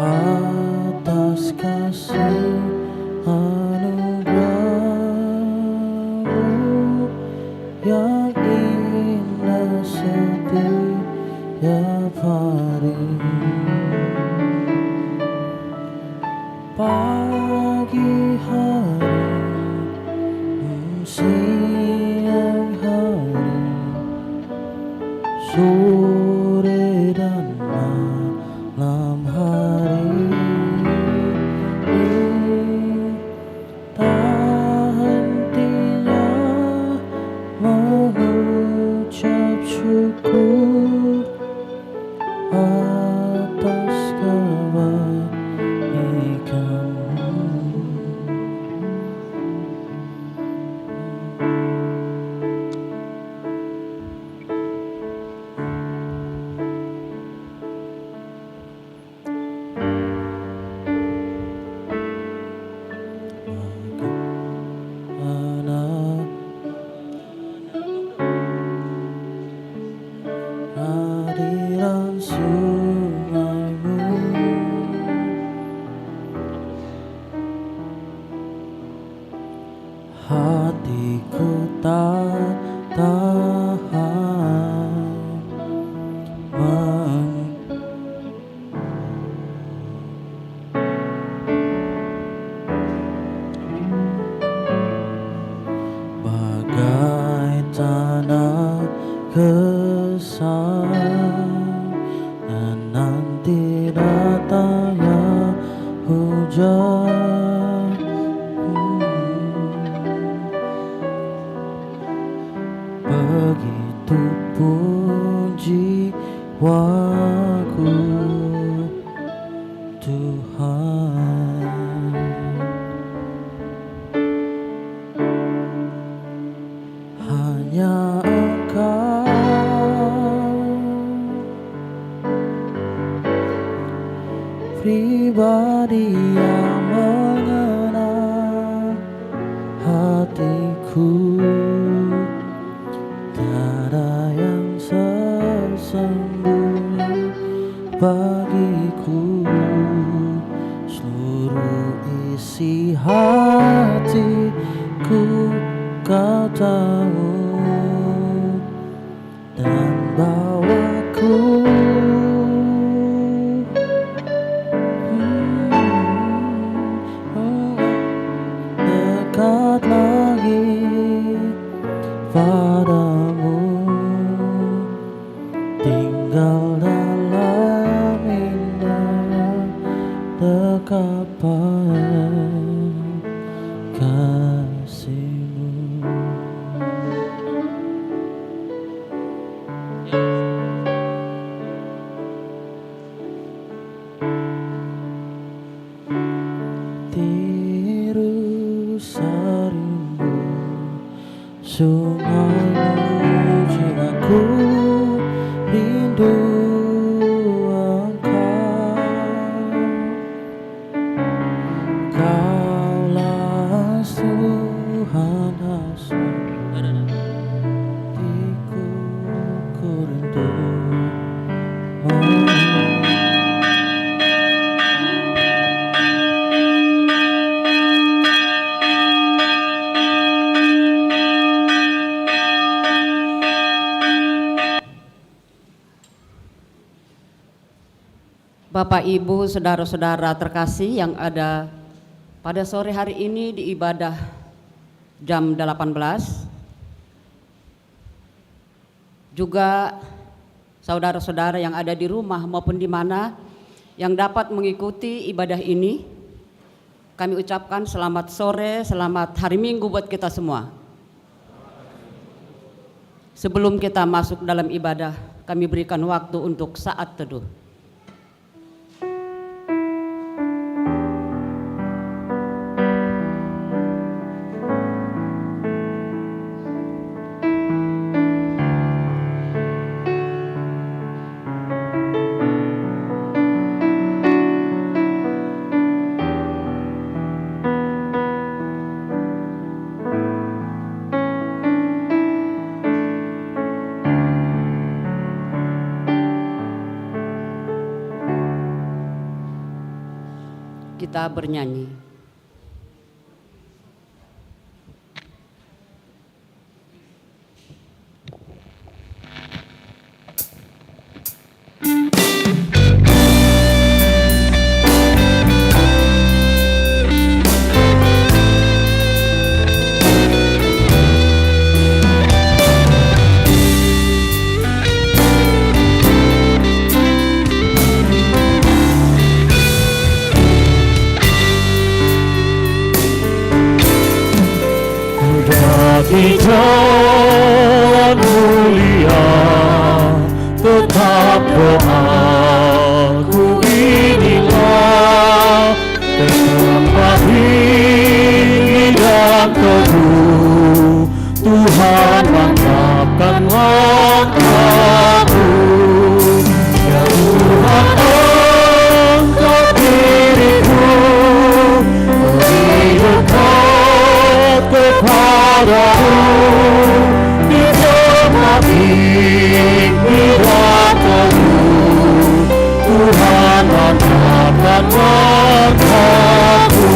atas kasih anugerah-Mu yang indah setiap hari. Pagi hari, siang hari, sore dan malam hari, tak hentinya mengucap syukur atas kebaikan-Mu. Hadiran sungai-Mu, hatiku tak tahan bagai tanah kesan, dan nanti datangnya hujan. Begitupun jiwaku, Tuhan, hanya Engkau pribadi yang mengenal hatiku. Tiada yang tersembunyi bagiku, seluruh isi hatiku Kau tahu, dan bawaku dekat lagi padamu, tinggal dalam indah dekapan kasih-Mu. Tirus rindu sungai-Mu, jiwaku rindu Engkau. Kaulah Tuhan hasrat hatiku, ku rindu-Mu. Bapak, Ibu, saudara-saudara terkasih yang ada pada sore hari ini di ibadah jam 18, juga saudara-saudara yang ada di rumah maupun di mana yang dapat mengikuti ibadah ini, kami ucapkan selamat sore, selamat hari Minggu buat kita semua. Sebelum kita masuk dalam ibadah, kami berikan waktu untuk saat teduh. kita bernyanyi. Di jalan mulia tetap doaku inilah, tetap tinggi dan teguh, Tuhan mantapkan langkahku. Ya Tuhan, angkat diriku lebih dekat kepadamu, di tempat tinggi dan teguh, Tuhan mantapkan langkahku.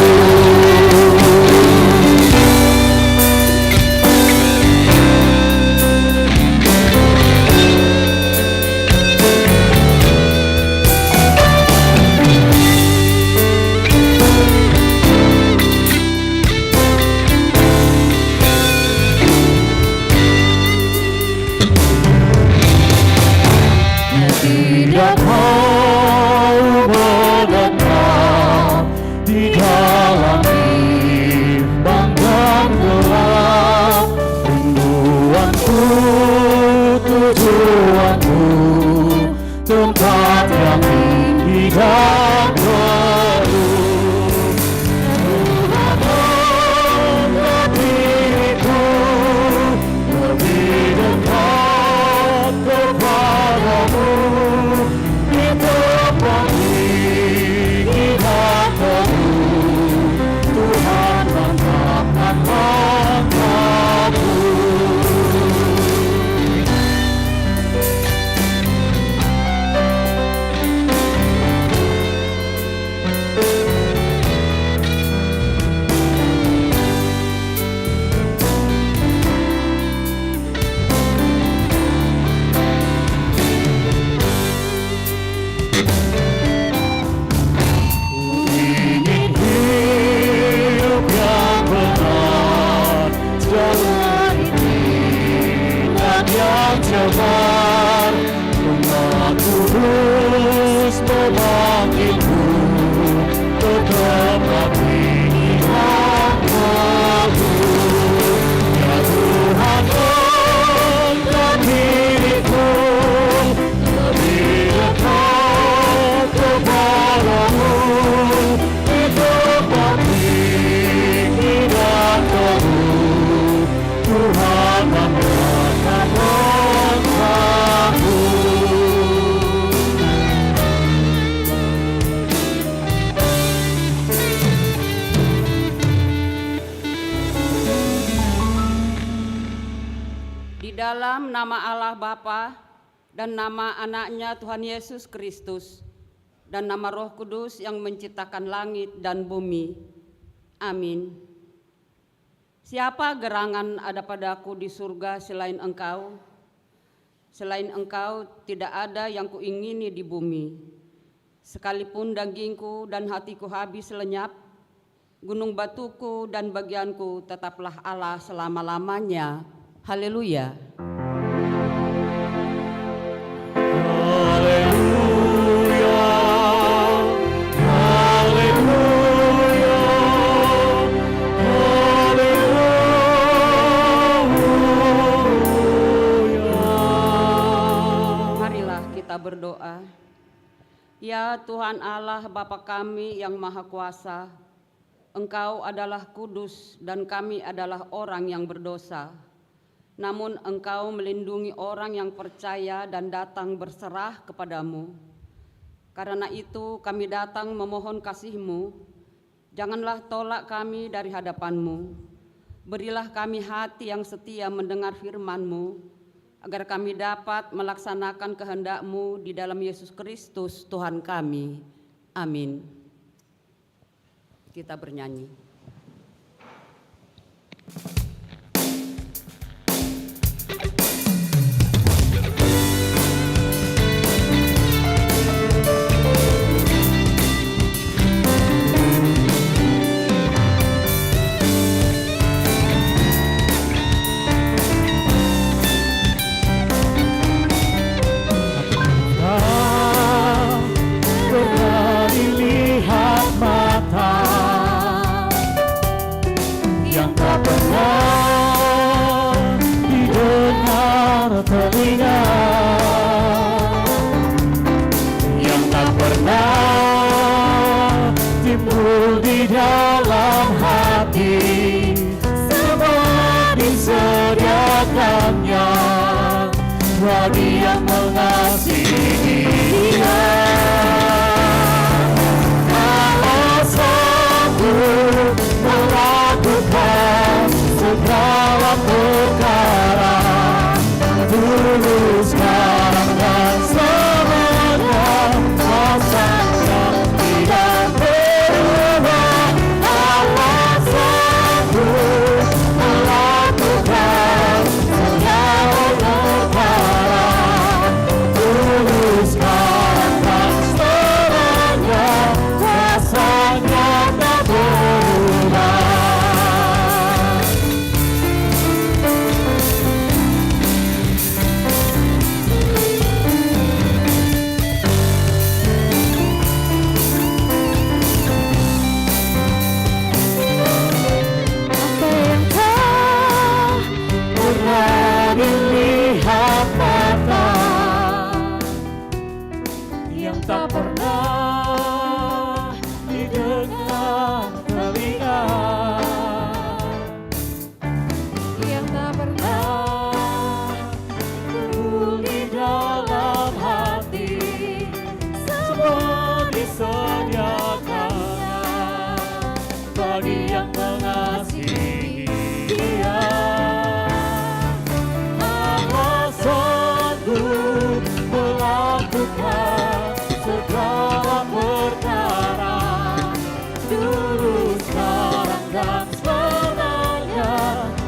Tidak mau menetap di dalam bimbang dan gelap, rinduanku, tujuanku, tempat yang tinggi dan baru. Tuhan, angkat diriku lebih dekat kepadamu, di tempat tinggi dan teguh, Tuhan mantapkan langkahku. Ingin hidup yang benar, jalan dan yang cepat, umat kudus memanggilku, tetaplah tinggi langkahku. Ya Tuhan, angkat diriku lebih dekat kepadamu, di tempat tinggi dan teguh, Tuhan mantapkan langkahku. Di dalam nama Allah Bapa dan nama anaknya Tuhan Yesus Kristus dan nama Roh Kudus yang menciptakan langit dan bumi. Amin. Siapa gerangan ada padaku di surga selain Engkau? Selain Engkau tidak ada yang kuingini di bumi. Sekalipun dagingku dan hatiku habis lenyap, gunung batuku dan bagianku tetaplah Allah selama-lamanya. Haleluya. Haleluya, haleluya, haleluya. Marilah kita berdoa. Ya Tuhan Allah Bapa kami yang Maha Kuasa, Engkau adalah kudus dan kami adalah orang yang berdosa. Namun Engkau melindungi orang yang percaya dan datang berserah kepadamu. Karena itu kami datang memohon kasih-Mu. Janganlah tolak kami dari hadapan-Mu. Berilah kami hati yang setia mendengar firman-Mu, agar kami dapat melaksanakan kehendak-Mu di dalam Yesus Kristus Tuhan kami. Amin. kita bernyanyi. Pernah dilihat mata yang tak pernah didengar telinga, yang tak pernah timbul di dalam hati, semua disediakannya bagi yang mengasihi Dia. Allah sanggup melakukan segala perkara, dulu, sekarang, dan selamanya. Kuasa-Nya tidak berubah. Allah sanggup melakukan segala perkara, dulu, sekarang, dan selamanya. Kuasa-Nya tak berubah. Apa yang tak pernah dilihat mata, yang tak pernah didengar telinga, yang tak pernah timbul di dalam hati, semua disediakannya bagi yang mengasihi Dia. Allah sanggup melakukan segala perkara, dulu, sekarang, dan selamanya.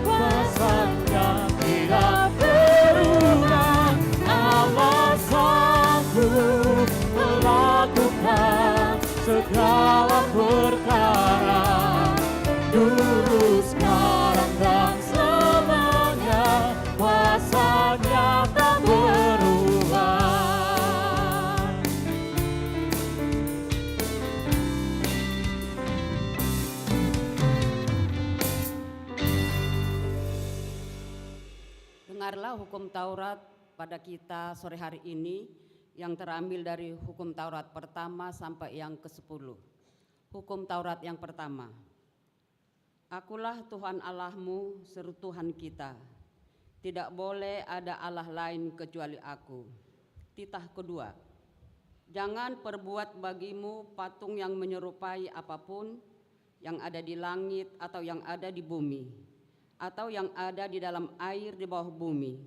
Kuasa-Nya tidak berubah. Allah sanggup melakukan segala perkara, dulu, sekarang, dan selamanya. Kuasa-Nya tak berubah. Dengarlah hukum Taurat pada kita sore hari ini yang terambil dari hukum Taurat pertama sampai yang ke-10. Hukum Taurat yang pertama. Akulah Tuhan Allahmu, seru Tuhan kita. Tidak boleh ada Allah lain kecuali aku. Titah kedua. Jangan perbuat bagimu patung yang menyerupai apapun yang ada di langit atau yang ada di bumi, atau yang ada di dalam air di bawah bumi,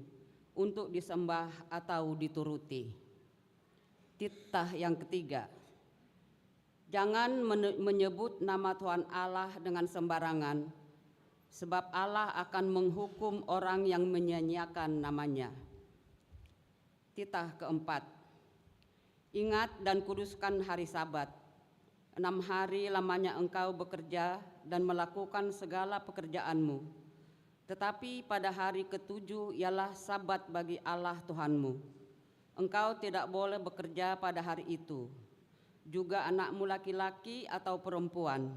untuk disembah atau dituruti. Titah yang ketiga. Jangan menyebut nama Tuhan Allah dengan sembarangan, sebab Allah akan menghukum orang yang menyia-nyiakan namanya. Titah keempat. Ingat dan kuduskan hari Sabat. 6 hari lamanya engkau bekerja dan melakukan segala pekerjaanmu. Tetapi pada hari ke-7 ialah Sabat bagi Allah Tuhanmu. Engkau tidak boleh bekerja pada hari itu, juga anakmu laki-laki atau perempuan,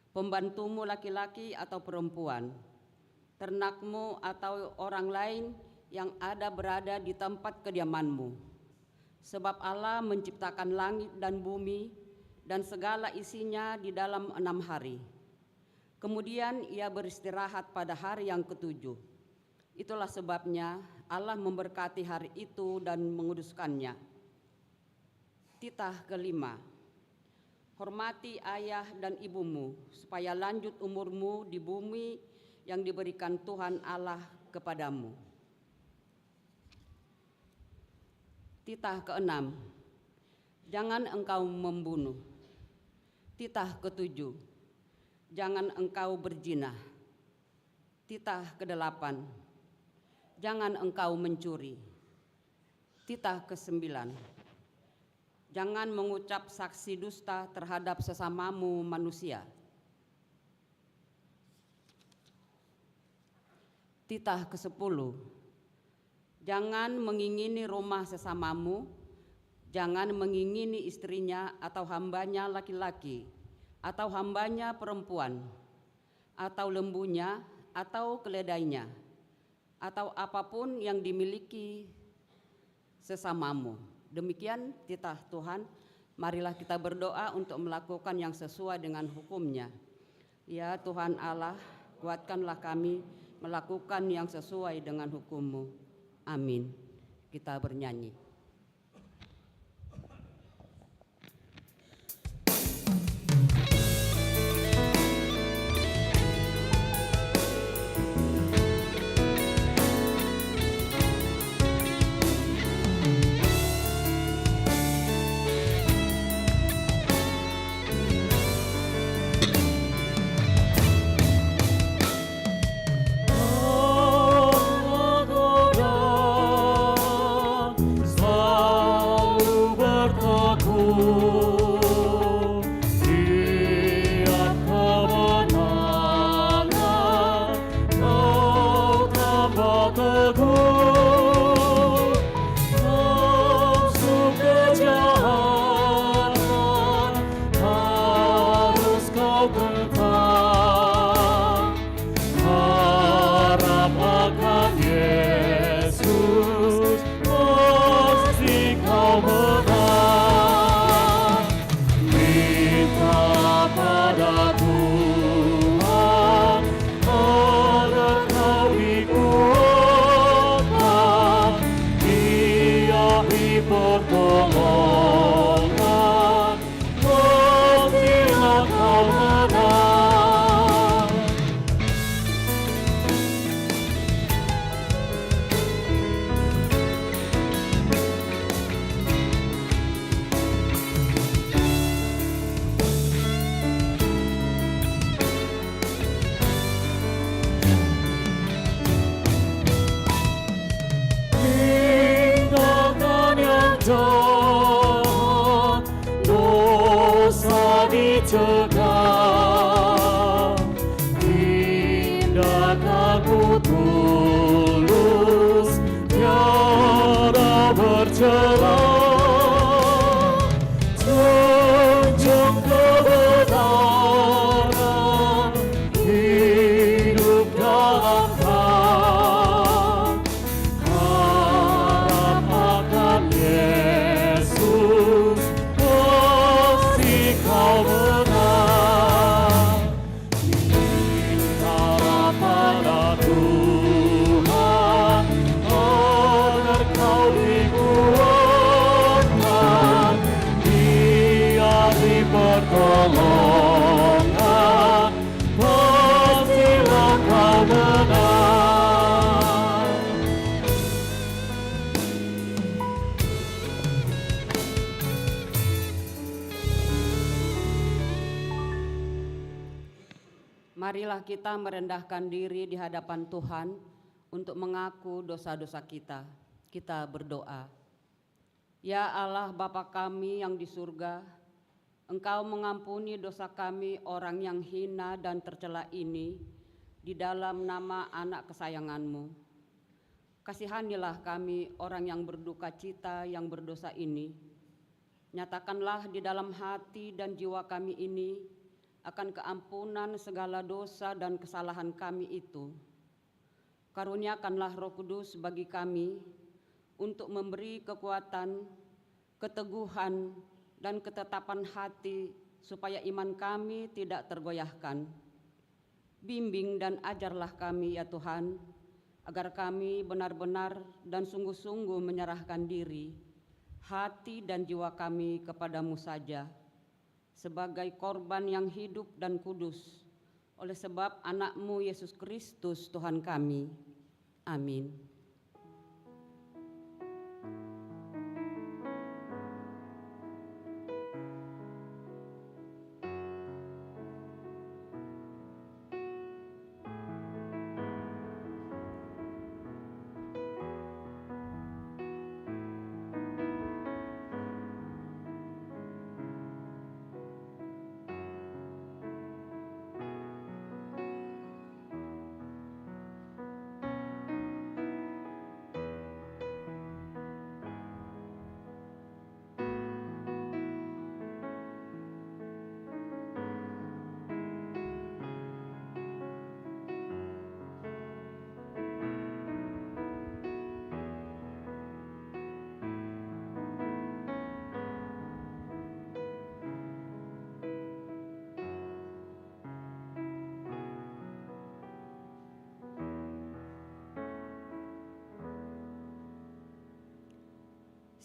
pembantumu laki-laki atau perempuan, ternakmu atau orang lain yang berada di tempat kediamanmu. Sebab Allah menciptakan langit dan bumi dan segala isinya di dalam 6 hari. Kemudian Ia beristirahat pada hari yang ke-7. Itulah sebabnya Allah memberkati hari itu dan menguduskannya. Titah kelima. Hormati ayah dan ibumu, supaya lanjut umurmu di bumi yang diberikan Tuhan Allah kepadamu. Titah ke-6. Jangan engkau membunuh. Titah ke-7. jangan engkau berzina. Titah ke-8, jangan engkau mencuri. Titah ke-9, jangan mengucap saksi dusta terhadap sesamamu manusia. Titah ke-10, jangan mengingini rumah sesamamu, jangan mengingini istrinya atau hambanya laki-laki, atau hambanya perempuan, atau lembunya, atau keledainya, atau apapun yang dimiliki sesamamu. Demikian titah Tuhan. Marilah kita berdoa untuk melakukan yang sesuai dengan hukum-Nya. Ya Tuhan Allah, kuatkanlah kami melakukan yang sesuai dengan hukum-Mu. Amin. Kita bernyanyi. dicegah, tindakanmu tulus, tiada bercela, junjung kebenaran, hidup dalam hak, harap akan Yesus, pasti kau menang. Mintalah pada Tuhan agar kau dikuatkan, Dia dipertolongan, pastilah kau menang. Marilah kita merendahkan diri di hadapan Tuhan untuk mengaku dosa-dosa kita. Kita berdoa. Ya Allah Bapa kami yang di surga, Engkau mengampuni dosa kami orang yang hina dan tercela ini di dalam nama anak kesayangan-Mu. Kasihanilah kami orang yang berduka cita yang berdosa ini. Nyatakanlah di dalam hati dan jiwa kami ini akan keampunan segala dosa dan kesalahan kami itu. Karuniakanlah Roh Kudus bagi kami untuk memberi kekuatan, keteguhan, dan ketetapan hati supaya iman kami tidak tergoyahkan. Bimbing dan ajarlah kami ya Tuhan, agar kami benar-benar dan sungguh-sungguh menyerahkan diri, hati dan jiwa kami kepadamu saja, sebagai korban yang hidup dan kudus, oleh sebab anak-Mu Yesus Kristus Tuhan kami. Amin.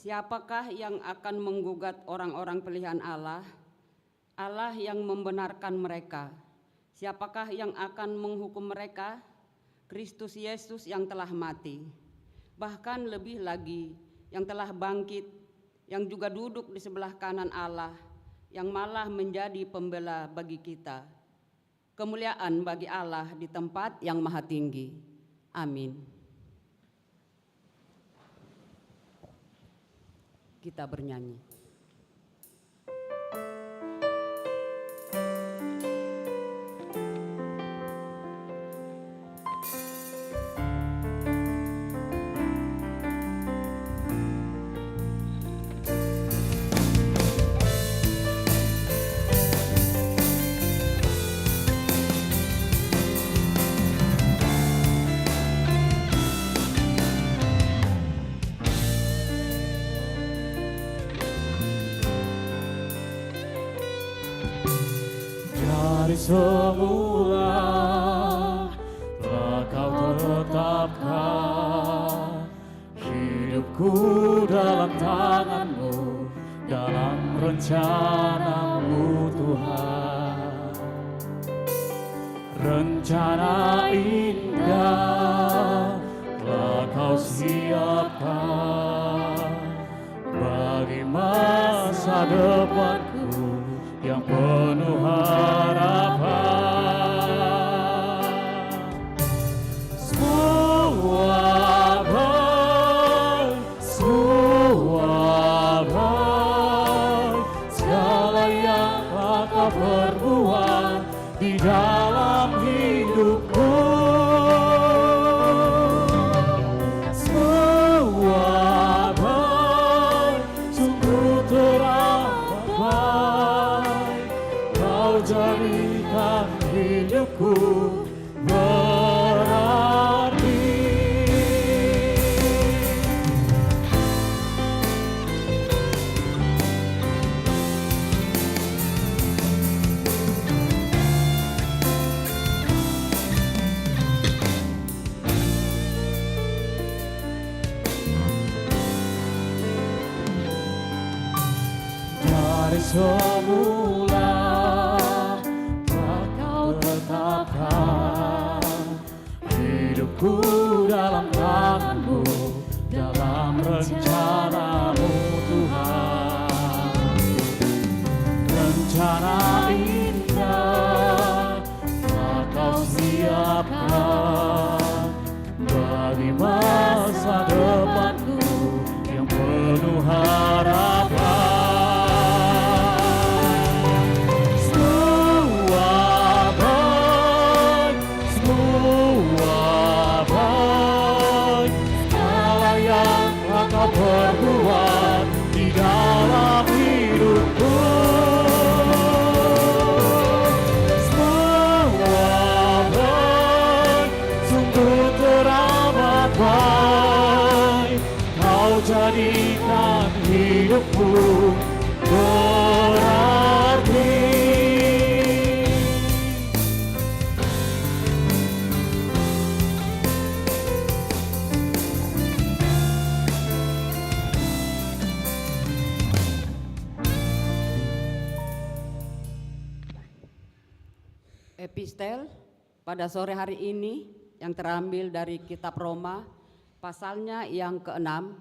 Siapakah yang akan menggugat orang-orang pilihan Allah? Allah yang membenarkan mereka. Siapakah yang akan menghukum mereka? Kristus Yesus yang telah mati. Bahkan lebih lagi, yang telah bangkit, yang juga duduk di sebelah kanan Allah, yang malah menjadi pembela bagi kita. Kemuliaan bagi Allah di tempat yang maha tinggi. Amin. Kita bernyanyi. Dari semula telah kau tetapkan hidupku dalam tangan-Mu, dalam rencana-Mu Tuhan. Rencana indah telah kau siapkan bagi masa depanku yang penuh harapan. Semua baik, segala yang telah kau perbuat di dalam hidupku. Semua baik, sungguh teramat baik. Kau jadikan hidupku berarti. Dari semula telah kau tetapkan hidupku dalam tangan-Mu, dalam rencana-Mu Tuhan. Rencana indah telah kau siapkan bagi masa depanku yang penuh harapan. Kau perbuat di dalam hidupku. Semua baik, sungguh teramat baik. Kau jadikan hidupku berarti. Epistel pada sore hari ini yang terambil dari kitab Roma pasalnya yang ke-6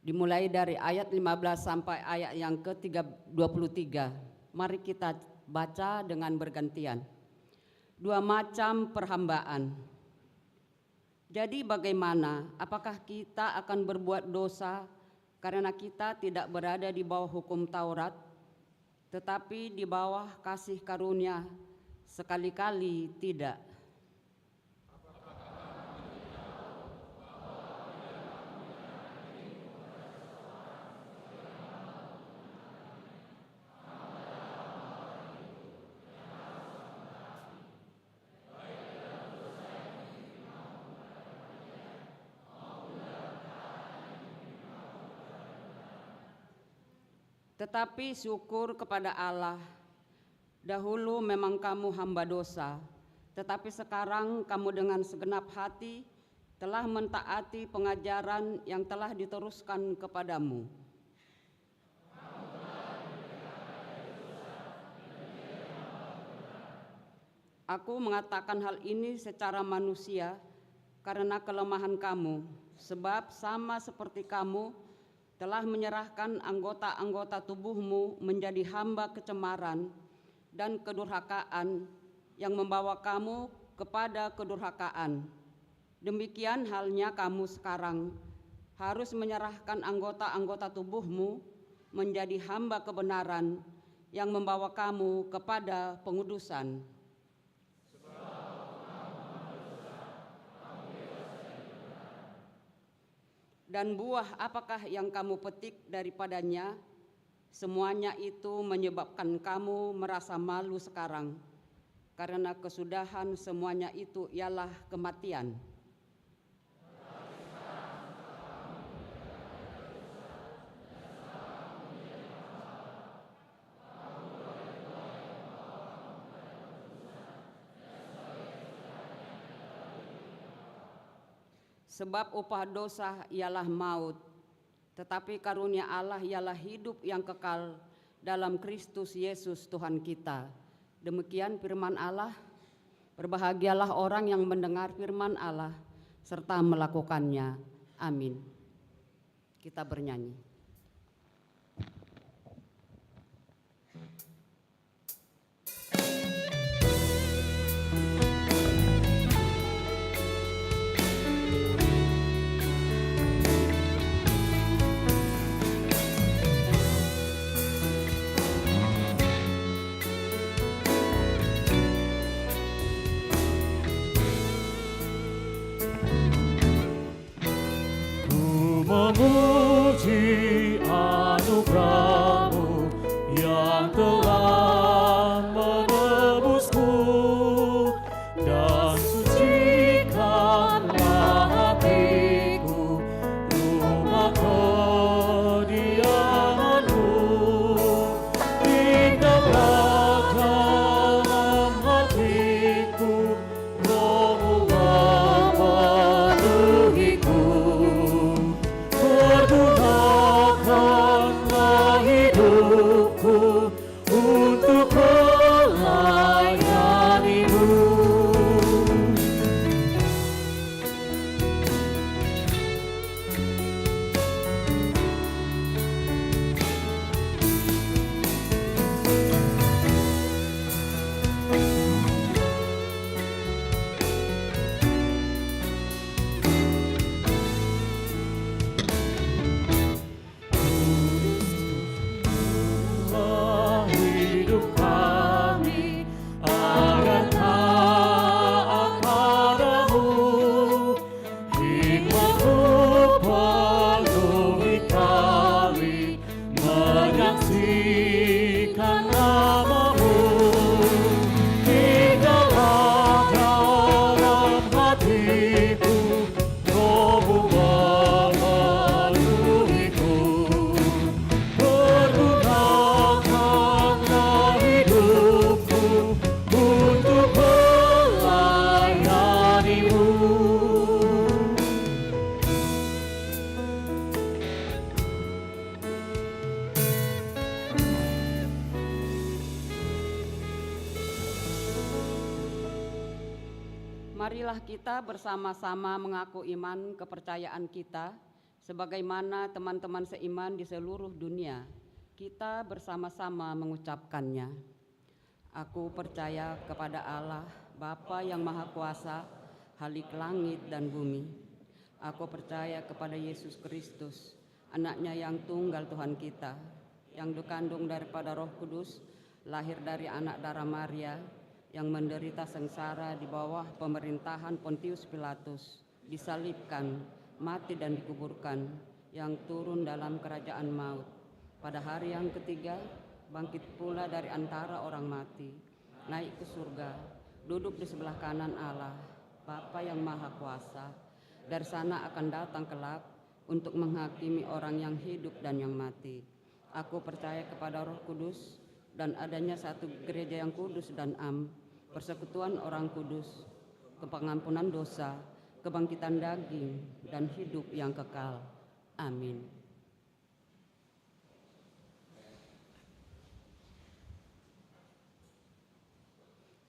dimulai dari ayat 15 sampai ayat yang ke-23. Mari kita baca dengan bergantian. 2 macam perhambaan. Jadi bagaimana? Apakah kita akan berbuat dosa karena kita tidak berada di bawah hukum Taurat, tetapi di bawah kasih karunia? Sekali-kali tidak. Tetapi syukur kepada Allah, dahulu memang kamu hamba dosa, tetapi sekarang kamu dengan segenap hati telah mentaati pengajaran yang telah diteruskan kepadamu. Aku mengatakan hal ini secara manusia karena kelemahan kamu, sebab sama seperti kamu telah menyerahkan anggota-anggota tubuhmu menjadi hamba kecemaran dan kedurhakaan yang membawa kamu kepada kedurhakaan. Demikian halnya kamu sekarang harus menyerahkan anggota-anggota tubuhmu menjadi hamba kebenaran yang membawa kamu kepada pengudusan. Dan buah apakah yang kamu petik daripadanya? Semuanya itu menyebabkan kamu merasa malu sekarang, karena kesudahan semuanya itu ialah kematian. Sebab upah dosa ialah maut, tetapi karunia Allah ialah hidup yang kekal dalam Kristus Yesus Tuhan kita. Demikian firman Allah. Berbahagialah orang yang mendengar firman Allah serta melakukannya. Amin. Kita bernyanyi. Memuji anugerah-Mu yang telah menebusku, dan sucikanlah hatiku, rumah kediaman-Mu. Tinggallah dalam hatiku, Roh-Mu memenuhiku. Pergunakanlah hidupku untuk melayani-Mu. Hidup kami agar taat padamu, hikmat-Mu penuhi kami, menyaksikan nama-Mu. Tinggallah dalam hatiku, Roh-Mu memenuhiku. Pergunakanlah hidupku untuk melayani-Mu. Marilah kita bersama-sama mengaku iman kepercayaan kita sebagaimana teman-teman seiman di seluruh dunia. Kita bersama-sama mengucapkannya. Aku percaya kepada Allah, Bapa yang Maha Kuasa, Khalik langit dan bumi. Aku percaya kepada Yesus Kristus, Anaknya yang tunggal Tuhan kita, yang dikandung daripada Roh Kudus, lahir dari anak darah Maria, yang menderita sengsara di bawah pemerintahan Pontius Pilatus, disalibkan, mati dan dikuburkan, yang turun dalam kerajaan maut. Pada hari yang ketiga, bangkit pula dari antara orang mati, naik ke surga, duduk di sebelah kanan Allah, Bapa yang Maha Kuasa. Dari sana akan datang kelak untuk menghakimi orang yang hidup dan yang mati. Aku percaya kepada Roh Kudus dan adanya satu gereja yang kudus dan am, persekutuan orang kudus, pengampunan dosa, kebangkitan daging, dan hidup yang kekal. Amin.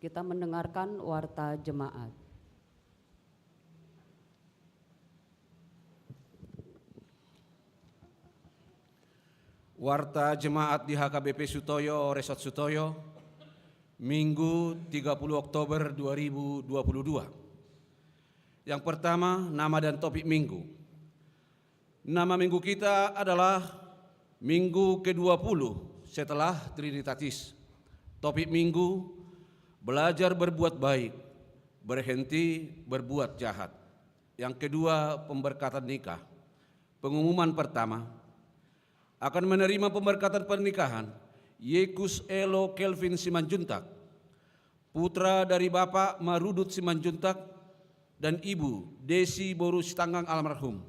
Kita mendengarkan warta jemaat. Warta jemaat di HKBP Sutoyo, Resort Sutoyo, Minggu 30 Oktober 2022. Yang pertama, nama dan topik minggu. Nama minggu kita adalah Minggu ke-20 setelah Trinitatis. Topik minggu, belajar berbuat baik, berhenti berbuat jahat. Yang kedua, pemberkatan nikah. Pengumuman pertama, akan menerima pemberkatan pernikahan Yekus Elo Kelvin Simanjuntak, putra dari Bapak Marudut Simanjuntak dan Ibu Desi Boru Sitanggang almarhum,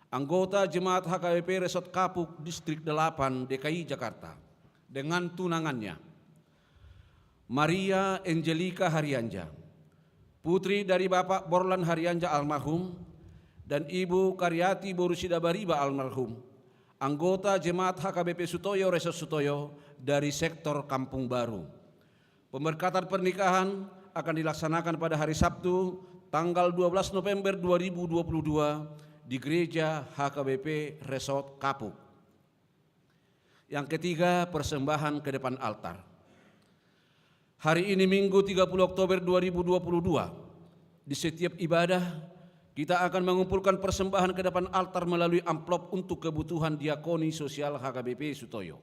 anggota Jemaat HKBP Resort Kapuk Distrik 8 DKI Jakarta, dengan tunangannya Maria Angelika Haryanja, putri dari Bapak Borlan Haryanja almarhum dan Ibu Karyati Boru Sidabariba almarhum, anggota Jemaat HKBP Sutoyo Resort Sutoyo dari sektor Kampung Baru. Pemberkatan pernikahan akan dilaksanakan pada hari Sabtu tanggal 12 November 2022 di Gereja HKBP Resort Kapuk. Yang ketiga, persembahan ke depan altar. Hari ini Minggu 30 Oktober 2022, di setiap ibadah kita akan mengumpulkan persembahan ke depan altar melalui amplop untuk kebutuhan diakoni sosial HKBP Sutoyo.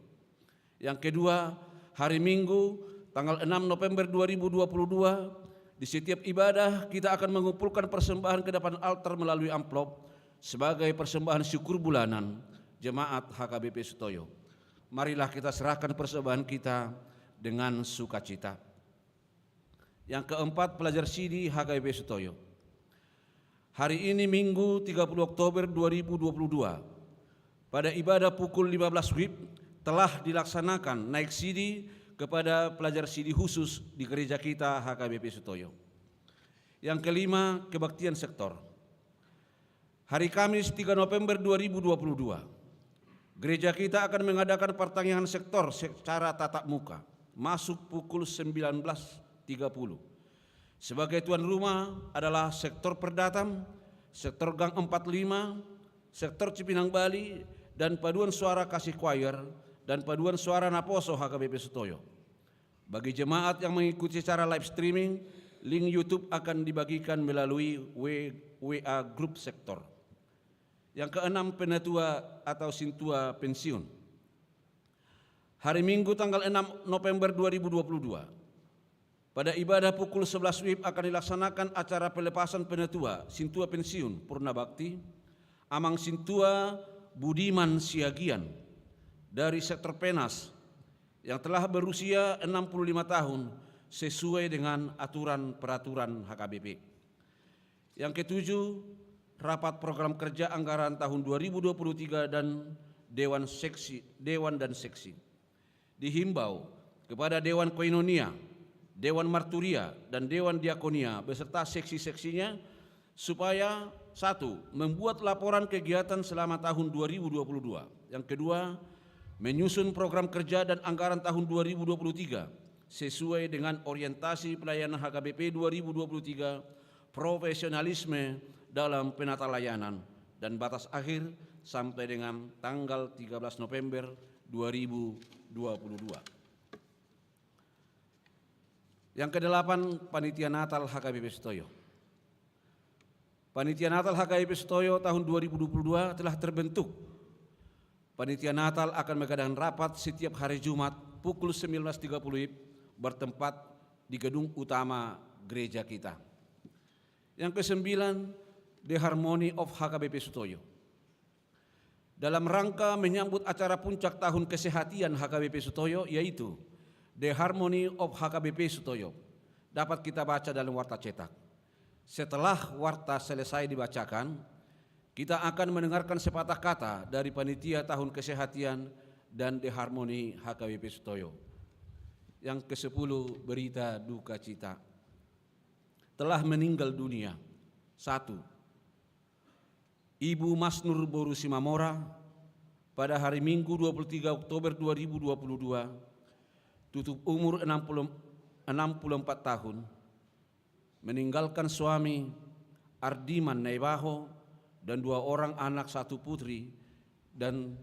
Yang kedua, hari Minggu tanggal 6 November 2022, di setiap ibadah kita akan mengumpulkan persembahan ke depan altar melalui amplop sebagai persembahan syukur bulanan Jemaat HKBP Sutoyo. Marilah kita serahkan persembahan kita dengan sukacita. Yang keempat, pelajar CD HKBP Sutoyo. Hari ini Minggu 30 Oktober 2022, pada ibadah pukul 15 WIB telah dilaksanakan naik CD kepada pelajar CD khusus di gereja kita HKBP Sutoyo. Yang kelima, kebaktian sektor. Hari Kamis 3 November 2022, gereja kita akan mengadakan pertandingan sektor secara tatap muka, masuk pukul 19.30. Sebagai tuan rumah adalah sektor Perdatam, sektor Gang 45, sektor Cipinang Bali, dan paduan suara Kasih Choir dan paduan suara Naposo HKBP Sutoyo. Bagi jemaat yang mengikuti secara live streaming, link YouTube akan dibagikan melalui WA Group Sektor. Yang keenam, penatua atau sintua pensiun. Hari Minggu tanggal 6 November 2022, pada ibadah pukul 11 WIB akan dilaksanakan acara pelepasan penatua Sintua Pensiun Purna Bakti Amang Sintua Budiman Siagian dari sektor Penas yang telah berusia 65 tahun sesuai dengan aturan peraturan HKBP. Yang ketujuh, rapat program kerja anggaran tahun 2023 dan Dewan dan Seksi. Dihimbau kepada Dewan Koinonia, Dewan Marturia dan Dewan Diakonia beserta seksi-seksinya supaya satu, membuat laporan kegiatan selama tahun 2022. Yang kedua, menyusun program kerja dan anggaran tahun 2023 sesuai dengan orientasi pelayanan HKBP 2023, profesionalisme dalam penata layanan dan batas akhir sampai dengan tanggal 13 November 2022. Yang kedelapan, Panitia Natal HKBP Sutoyo. Panitia Natal HKBP Sutoyo tahun 2022 telah terbentuk. Panitia Natal akan mengadakan rapat setiap hari Jumat pukul 19.30 bertempat di gedung utama gereja kita. Yang kesembilan, The Harmony of HKBP Sutoyo. Dalam rangka menyambut acara puncak tahun kesehatan HKBP Sutoyo, yaitu The Harmony of HKBP Sutoyo, dapat kita baca dalam warta cetak. Setelah warta selesai dibacakan, kita akan mendengarkan sepatah kata dari panitia tahun kesehatan dan The Harmony HKBP Sutoyo. Yang ke-10, berita duka cita. Telah meninggal dunia. 1. Ibu Masnur Boru Simamora pada hari Minggu 23 Oktober 2022, tutup umur 64 tahun, meninggalkan suami Ardiman Naibaho dan 2 orang anak, 1 putri dan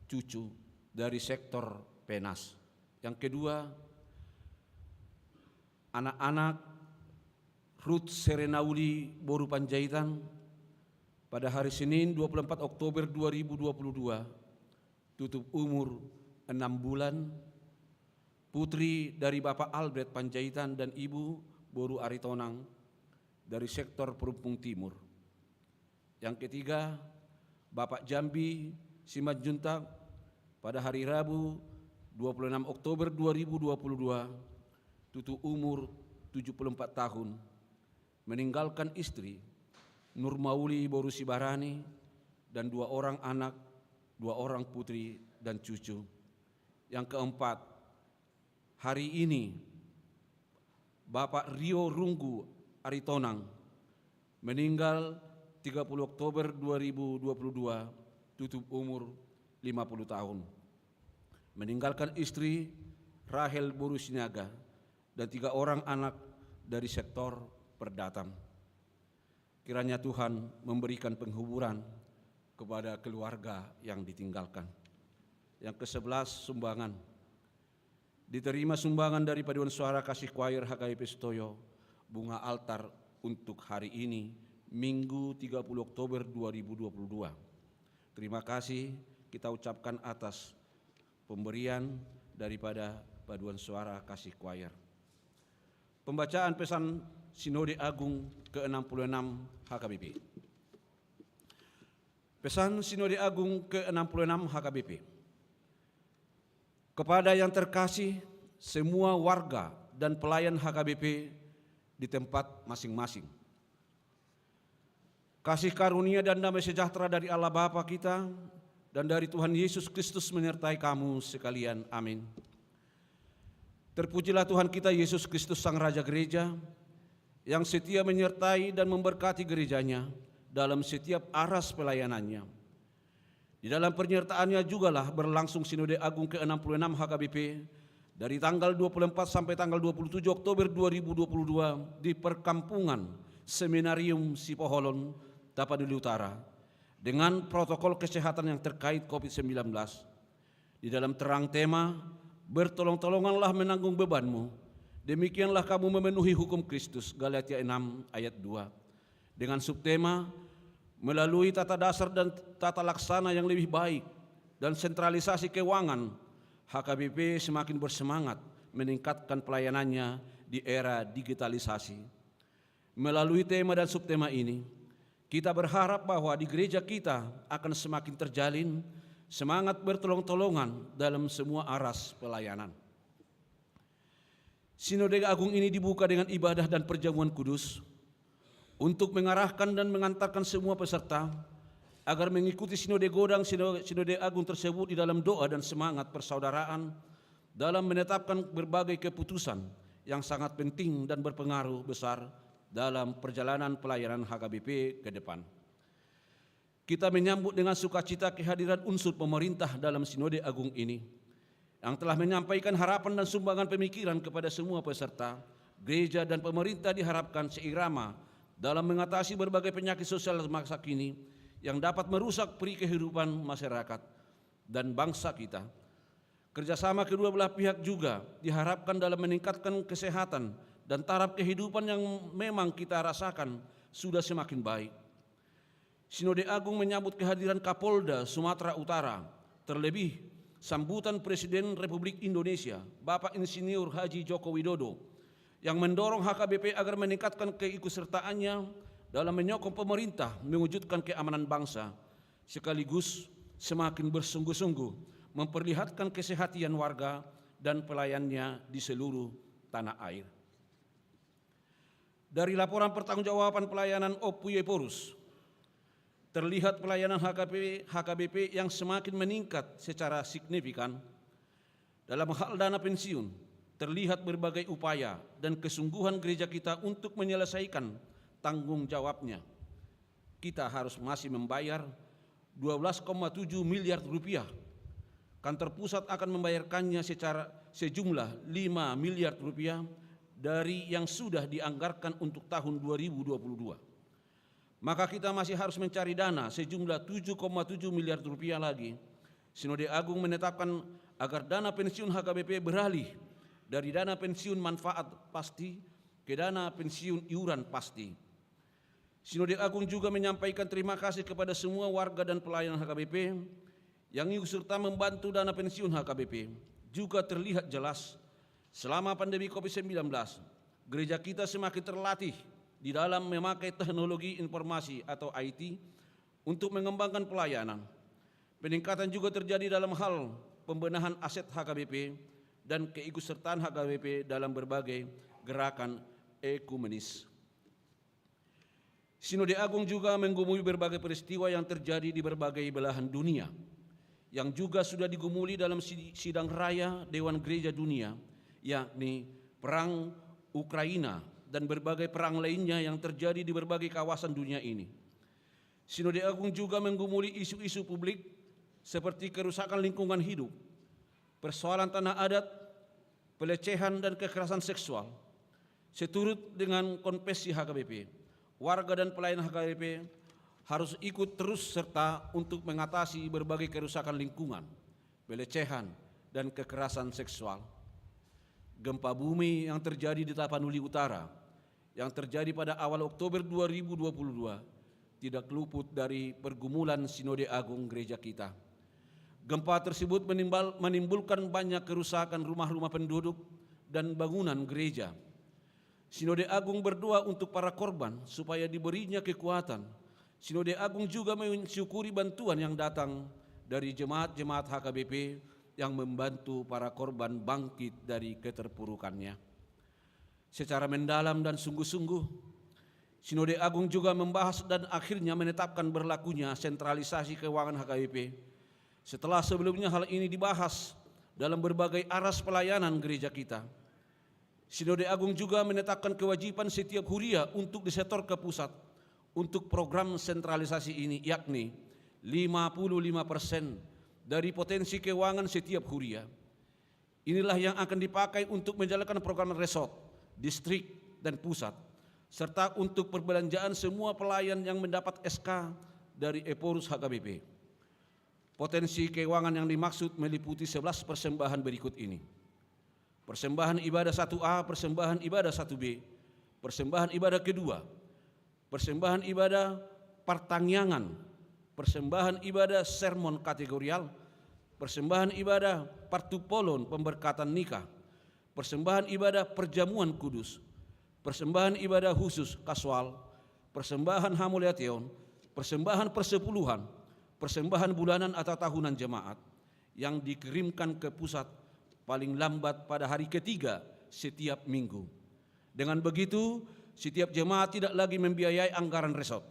cucu dari sektor Penas. Yang kedua, anak-anak Ruth Serenauli Boru Panjaitan pada hari Senin 24 Oktober 2022, tutup umur 6 bulan, putri dari Bapak Albert Panjaitan dan Ibu Boru Aritonang dari sektor Perumpung Timur. Yang ketiga, Bapak Jambi Simanjuntak pada hari Rabu 26 Oktober 2022, tutup umur 74 tahun, meninggalkan istri Nurmauli Boru Sibarani dan 2 orang anak, 2 orang putri dan cucu. Yang keempat, hari ini Bapak Rio Runggu Aritonang meninggal 30 Oktober 2022, tutup umur 50 tahun, meninggalkan istri Rahel Boru Sinaga dan 3 orang anak dari sektor Perdatam. Kiranya Tuhan memberikan penghiburan kepada keluarga yang ditinggalkan. Yang ke-11, sumbangan. Diterima sumbangan dari Paduan Suara Kasih Choir HKBP Sutoyo, bunga altar untuk hari ini, Minggu 30 Oktober 2022. Terima kasih kita ucapkan atas pemberian daripada Paduan Suara Kasih Choir. Pembacaan pesan Sinode Agung ke-66 HKBP. Pesan Sinode Agung ke-66 HKBP. Kepada yang terkasih, semua warga dan pelayan HKBP di tempat masing-masing. Kasih karunia dan damai sejahtera dari Allah Bapa kita dan dari Tuhan Yesus Kristus menyertai kamu sekalian. Amin. Terpujilah Tuhan kita Yesus Kristus Sang Raja Gereja, yang setia menyertai dan memberkati gerejanya dalam setiap aras pelayanannya. Di dalam penyertaannya jugalah berlangsung Sinode Agung ke-66 HKBP dari tanggal 24 sampai tanggal 27 Oktober 2022 di Perkampungan Seminarium Sipoholon, Tapanuli Utara, dengan protokol kesehatan yang terkait COVID-19. Di dalam terang tema, bertolong-tolonganlah menanggung bebanmu, demikianlah kamu memenuhi hukum Kristus, Galatia 6 ayat 2. Dengan subtema, melalui tata dasar dan tata laksana yang lebih baik dan sentralisasi keuangan, HKBP semakin bersemangat meningkatkan pelayanannya di era digitalisasi. Melalui tema dan subtema ini, kita berharap bahwa di gereja kita akan semakin terjalin semangat bertolong-tolongan dalam semua aras pelayanan. Sinode Agung ini dibuka dengan ibadah dan perjamuan kudus untuk mengarahkan dan mengantarkan semua peserta agar mengikuti Sinode Godang Sinode Agung tersebut di dalam doa dan semangat persaudaraan dalam menetapkan berbagai keputusan yang sangat penting dan berpengaruh besar dalam perjalanan pelayanan HKBP ke depan. Kita menyambut dengan sukacita kehadiran unsur pemerintah dalam Sinode Agung ini, yang telah menyampaikan harapan dan sumbangan pemikiran kepada semua peserta. Gereja dan pemerintah diharapkan seirama dalam mengatasi berbagai penyakit sosial masa kini yang dapat merusak peri kehidupan masyarakat dan bangsa kita. Kerjasama kedua belah pihak juga diharapkan dalam meningkatkan kesehatan dan taraf kehidupan yang memang kita rasakan sudah semakin baik. Sinode Agung menyambut kehadiran Kapolda Sumatera Utara, terlebih sambutan Presiden Republik Indonesia, Bapak Insinyur Haji Joko Widodo, yang mendorong HKBP agar meningkatkan keikutsertaannya dalam menyokong pemerintah mewujudkan keamanan bangsa, sekaligus semakin bersungguh-sungguh memperlihatkan kesehatan warga dan pelayannya di seluruh tanah air. Dari laporan pertanggungjawaban pelayanan Opuye Porus, terlihat pelayanan HKBP yang semakin meningkat secara signifikan. Dalam hal dana pensiun, terlihat berbagai upaya dan kesungguhan gereja kita untuk menyelesaikan tanggung jawabnya. kita harus masih membayar 12,7 miliar rupiah. Kantor pusat akan membayarkannya secara sejumlah 5 miliar rupiah dari yang sudah dianggarkan untuk tahun 2022. Maka kita masih harus mencari dana sejumlah 7,7 miliar rupiah lagi. Sinode Agung menetapkan agar dana pensiun HKBP beralih dari dana pensiun manfaat pasti ke dana pensiun iuran pasti. Sinode Agung juga menyampaikan terima kasih kepada semua warga dan pelayan HKBP yang ikut serta membantu dana pensiun HKBP. Juga terlihat jelas selama pandemi COVID-19, gereja kita semakin terlatih di dalam memakai teknologi informasi atau IT untuk mengembangkan pelayanan. Peningkatan juga terjadi dalam hal pembenahan aset HKBP dan keikutsertaan HKBP dalam berbagai gerakan ekumenis. Sinode Agung juga menggumuli berbagai peristiwa yang terjadi di berbagai belahan dunia, yang juga sudah digumuli dalam sidang raya Dewan Gereja Dunia, yakni perang Ukraina dan berbagai perang lainnya yang terjadi di berbagai kawasan dunia ini. Sinode Agung juga menggumuli isu-isu publik seperti kerusakan lingkungan hidup, persoalan tanah adat, pelecehan dan kekerasan seksual. Seturut dengan konvensi HKBP, warga dan pelayan HKBP harus ikut terus serta untuk mengatasi berbagai kerusakan lingkungan, pelecehan, dan kekerasan seksual. Gempa bumi yang terjadi di Tapanuli Utara, yang terjadi pada awal Oktober 2022, tidak luput dari pergumulan Sinode Agung gereja kita. Gempa tersebut menimbulkan banyak kerusakan rumah-rumah penduduk dan bangunan gereja. Sinode Agung berdoa untuk para korban supaya diberinya kekuatan. Sinode Agung juga mensyukuri bantuan yang datang dari jemaat-jemaat HKBP yang membantu para korban bangkit dari keterpurukannya. Secara mendalam dan sungguh-sungguh, Sinode Agung juga membahas dan akhirnya menetapkan berlakunya sentralisasi keuangan HKBP. Setelah sebelumnya hal ini dibahas dalam berbagai aras pelayanan gereja kita. Sinode Agung juga menetapkan kewajiban setiap huria untuk disetor ke pusat untuk program sentralisasi ini, yakni 55% dari potensi keuangan setiap huria. Inilah yang akan dipakai untuk menjalankan program resort, distrik, dan pusat, serta untuk perbelanjaan semua pelayan yang mendapat SK dari Eporus HKBP. Potensi keuangan yang dimaksud meliputi 11 persembahan berikut ini. Persembahan ibadah 1A, persembahan ibadah 1B, persembahan ibadah kedua, persembahan ibadah pertangyangan, persembahan ibadah sermon kategorial, persembahan ibadah partupolon pemberkatan nikah, persembahan ibadah perjamuan kudus, persembahan ibadah khusus kasual, persembahan hamuleation, persembahan persepuluhan, persembahan bulanan atau tahunan jemaat yang dikirimkan ke pusat paling lambat pada hari ketiga setiap minggu. Dengan begitu, setiap jemaat tidak lagi membiayai anggaran resort,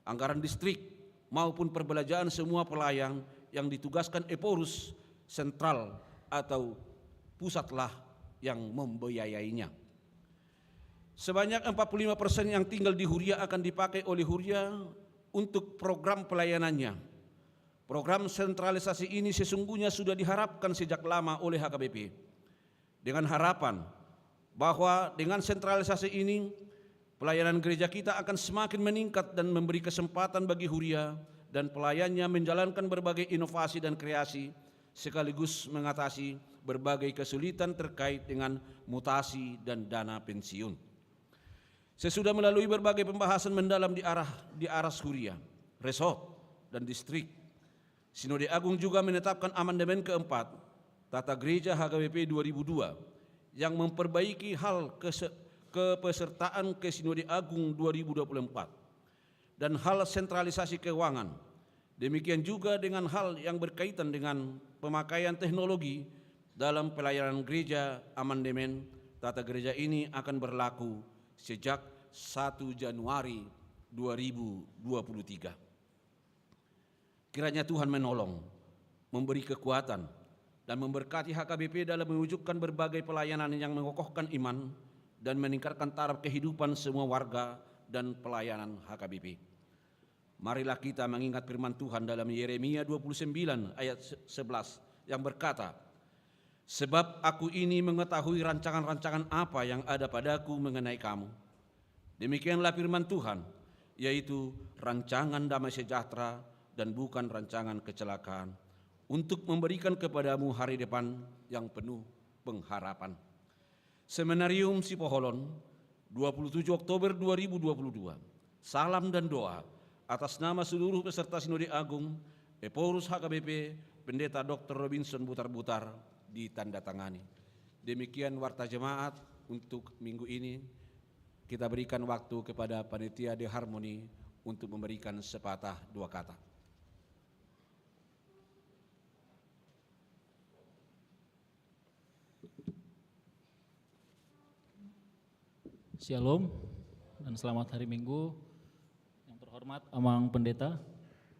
anggaran distrik, maupun perbelanjaan semua pelayan yang ditugaskan Eporus sentral atau pusatlah yang membiayainya. Sebanyak 45% yang tinggal di huria akan dipakai oleh huria untuk program pelayanannya. Program sentralisasi ini sesungguhnya sudah diharapkan sejak lama oleh HKBP, dengan harapan bahwa dengan sentralisasi ini pelayanan gereja kita akan semakin meningkat dan memberi kesempatan bagi huria dan pelayannya menjalankan berbagai inovasi dan kreasi sekaligus mengatasi berbagai kesulitan terkait dengan mutasi dan dana pensiun. Sesudah melalui berbagai pembahasan mendalam di aras huria, resort, dan distrik, Sinode Agung juga menetapkan amandemen keempat Tata Gereja HKBP 2002 yang memperbaiki hal kepesertaan ke Sinode Agung 2024 dan hal sentralisasi keuangan. Demikian juga dengan hal yang berkaitan dengan pemakaian teknologi dalam pelayanan gereja. Amandemen Tata Gereja ini akan berlaku sejak 1 Januari 2023. Kiranya Tuhan menolong, memberi kekuatan, dan memberkati HKBP dalam mewujudkan berbagai pelayanan yang mengokohkan iman dan meningkatkan taraf kehidupan semua warga dan pelayanan HKBP. Marilah kita mengingat firman Tuhan dalam Yeremia 29 ayat 11 yang berkata, sebab aku ini mengetahui rancangan-rancangan apa yang ada padaku mengenai kamu. Demikianlah firman Tuhan, yaitu rancangan damai sejahtera dan bukan rancangan kecelakaan, untuk memberikan kepadamu hari depan yang penuh pengharapan. Seminarium Sipoholon, 27 Oktober 2022. Salam dan doa atas nama seluruh peserta Sinode Agung, Eporus HKBP, Pendeta Dr. Robinson Butar-Butar, ditandatangani. Demikian warta jemaat untuk minggu ini. Kita berikan waktu kepada Panitia De Harmoni untuk memberikan sepatah dua kata. Shalom dan selamat hari Minggu. Yang terhormat Amang Pendeta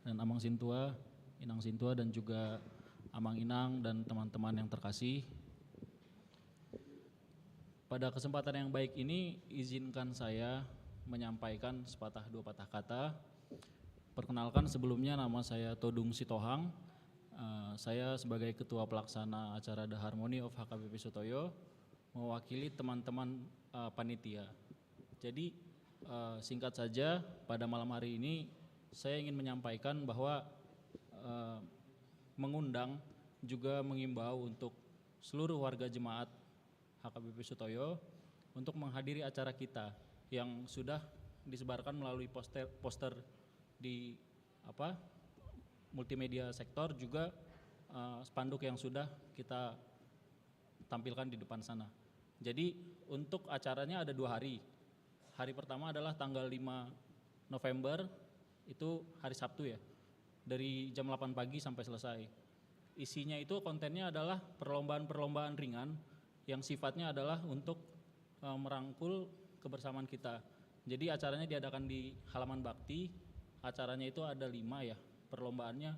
dan Amang Sintua, Inang Sintua dan juga Amang Inang dan teman-teman yang terkasih. Pada kesempatan yang baik ini izinkan saya menyampaikan sepatah dua patah kata. Perkenalkan, sebelumnya nama saya Todung Sitohang. Saya sebagai Ketua Pelaksana acara The Harmony of HKBP Sutoyo mewakili teman-teman panitia. Jadi singkat saja, pada malam hari ini saya ingin menyampaikan bahwa mengundang juga mengimbau untuk seluruh warga jemaat HKBP Sutoyo untuk menghadiri acara kita yang sudah disebarkan melalui poster di multimedia sektor, juga spanduk yang sudah kita tampilkan di depan sana. Jadi untuk acaranya ada 2 hari. Hari pertama adalah tanggal 5 November, itu hari Sabtu ya, dari jam 8 pagi sampai selesai. Isinya itu kontennya adalah perlombaan-perlombaan ringan yang sifatnya adalah untuk merangkul kebersamaan kita. Jadi acaranya diadakan di halaman bakti. Acaranya itu ada 5 ya. Perlombaannya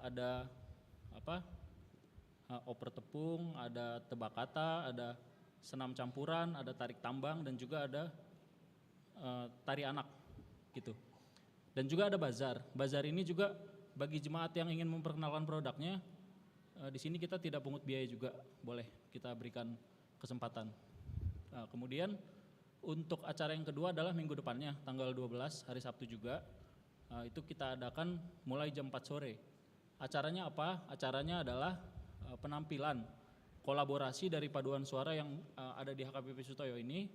ada oper tepung, ada tebak kata, ada senam campuran, ada tarik tambang, dan juga ada tari anak gitu. Dan juga ada bazar. Bazar ini juga bagi jemaat yang ingin memperkenalkan produknya, di sini kita tidak pungut biaya juga, boleh kita berikan kesempatan. Kemudian untuk acara yang kedua adalah minggu depannya, tanggal 12 hari Sabtu juga. Itu kita adakan mulai jam 4 sore. Acaranya apa? Acaranya adalah penampilan kolaborasi dari paduan suara yang ada di HKBP Sutoyo ini,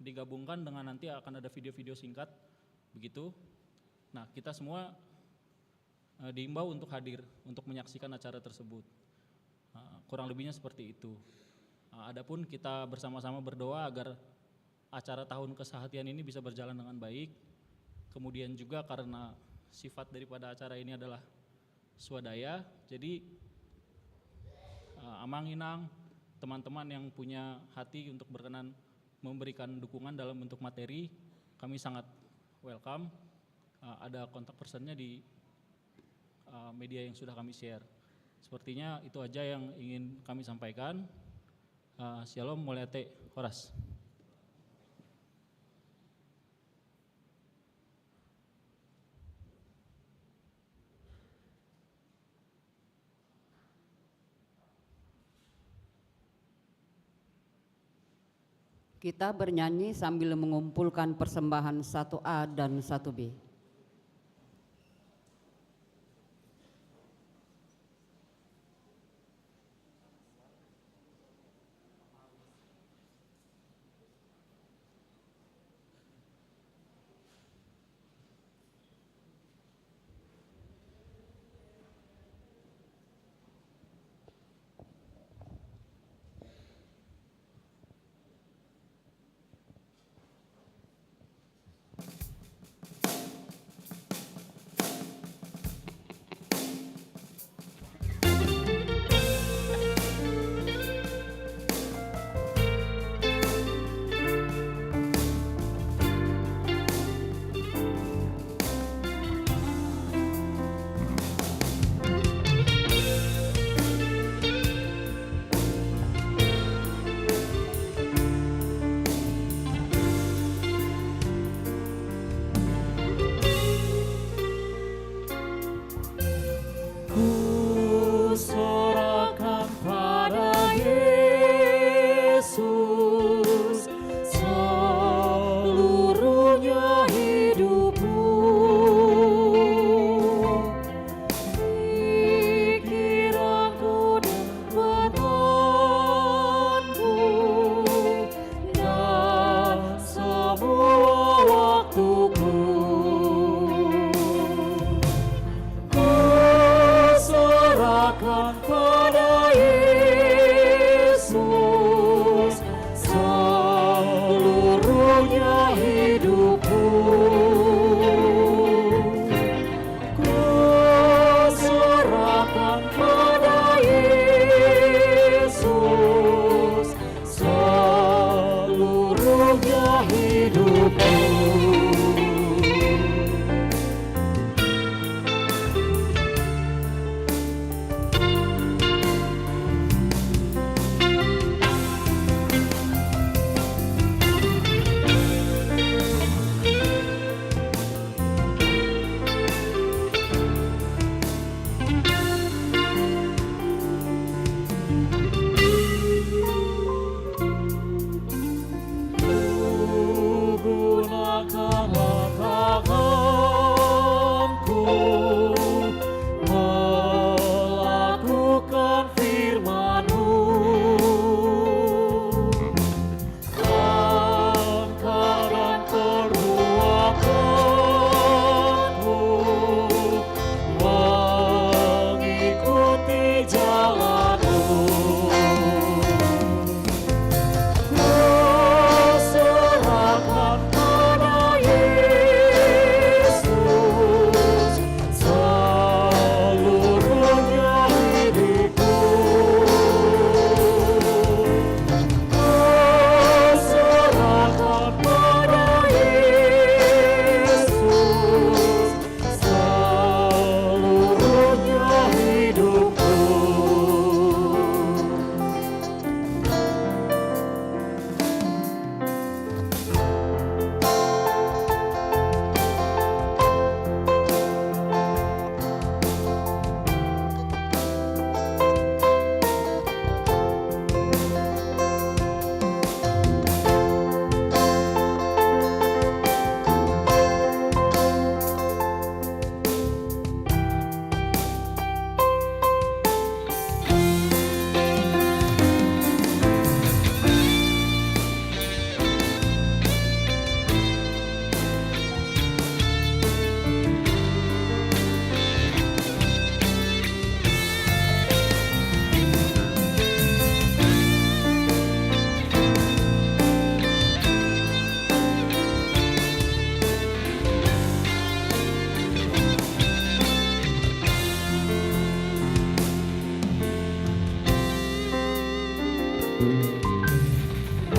digabungkan dengan nanti akan ada video-video singkat begitu. Nah, kita semua diimbau untuk hadir untuk menyaksikan acara tersebut. Kurang lebihnya seperti itu. Adapun kita bersama-sama berdoa agar acara tahun kesehatian ini bisa berjalan dengan baik. Kemudian juga karena sifat daripada acara ini adalah swadaya, jadi Amang Inang, teman-teman yang punya hati untuk berkenan memberikan dukungan dalam bentuk materi, kami sangat welcome. Ada kontak personnya di media yang sudah kami share. Sepertinya itu aja yang ingin kami sampaikan. Shalom, Mulyate, Horas. Kita bernyanyi sambil mengumpulkan persembahan 1A dan 1B.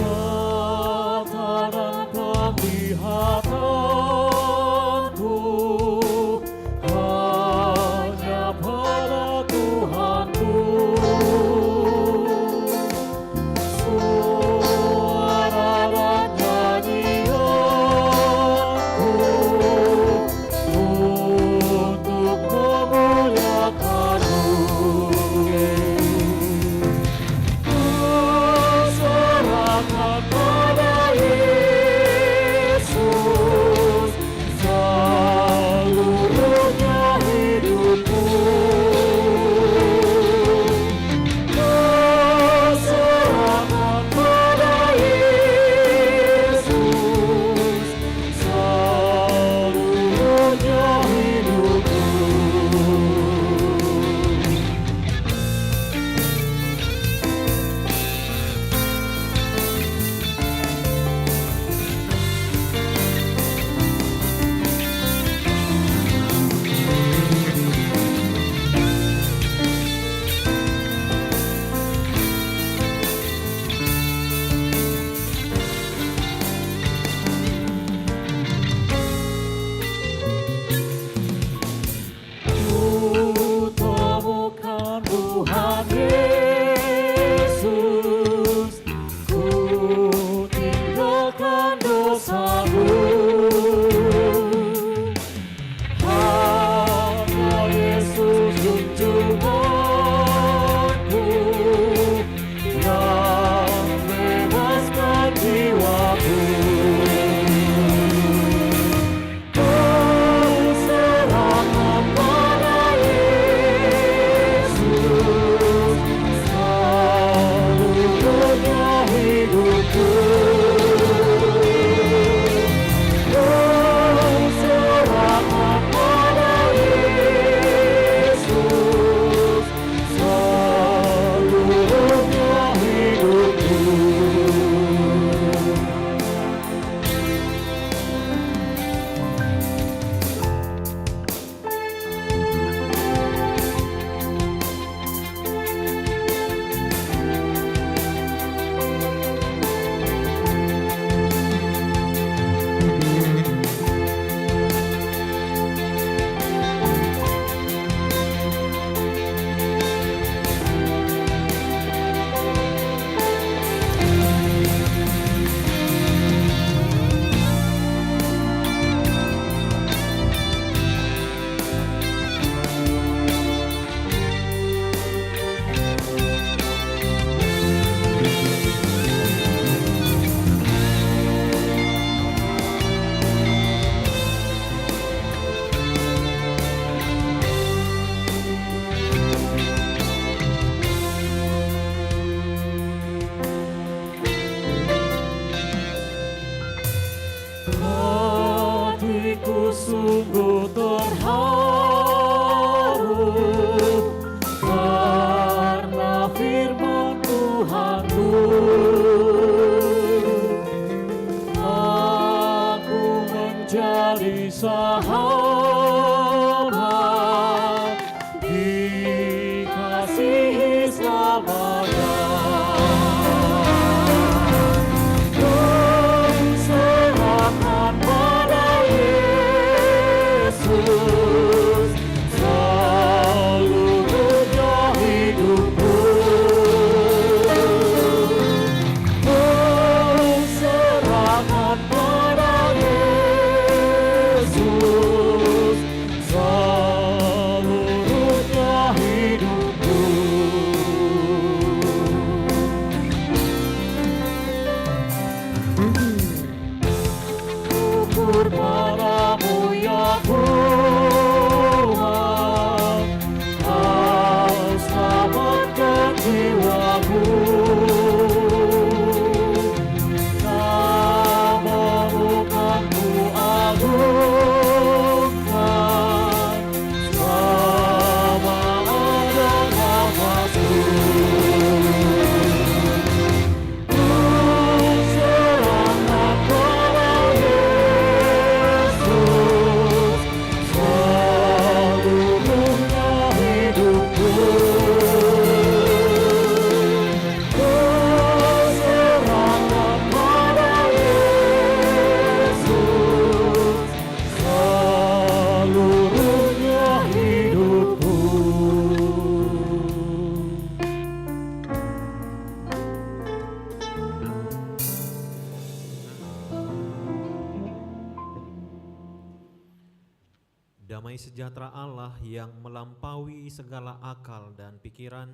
mata dan penglihatanku hanya pada Tuhanku. Suara dan nyanyianku untuk memuliakan-Mu. Serahkan pada Yesus seluruhnya hidupku. Serahkan pada Yesus seluruhnya hidupku. Ku temukan Tuhan Yesus, ku tinggalkan dosaku. Hanya Yesus junjunganku yang bebaskan jiwaku. Serahkan pada Yesus seluruhnya hidupku. Serahkan pada Yesus seluruhnya hidupku. Hatiku sungguh terharu karena firman Tuhan-Ku. Aku menjadi sahabat, dikasihi selamanya. Serahkan pada Yesus seluruhnya hidupku. Serahkan pada Yesus Damai sejahtera Allah yang melampaui segala akal dan pikiran,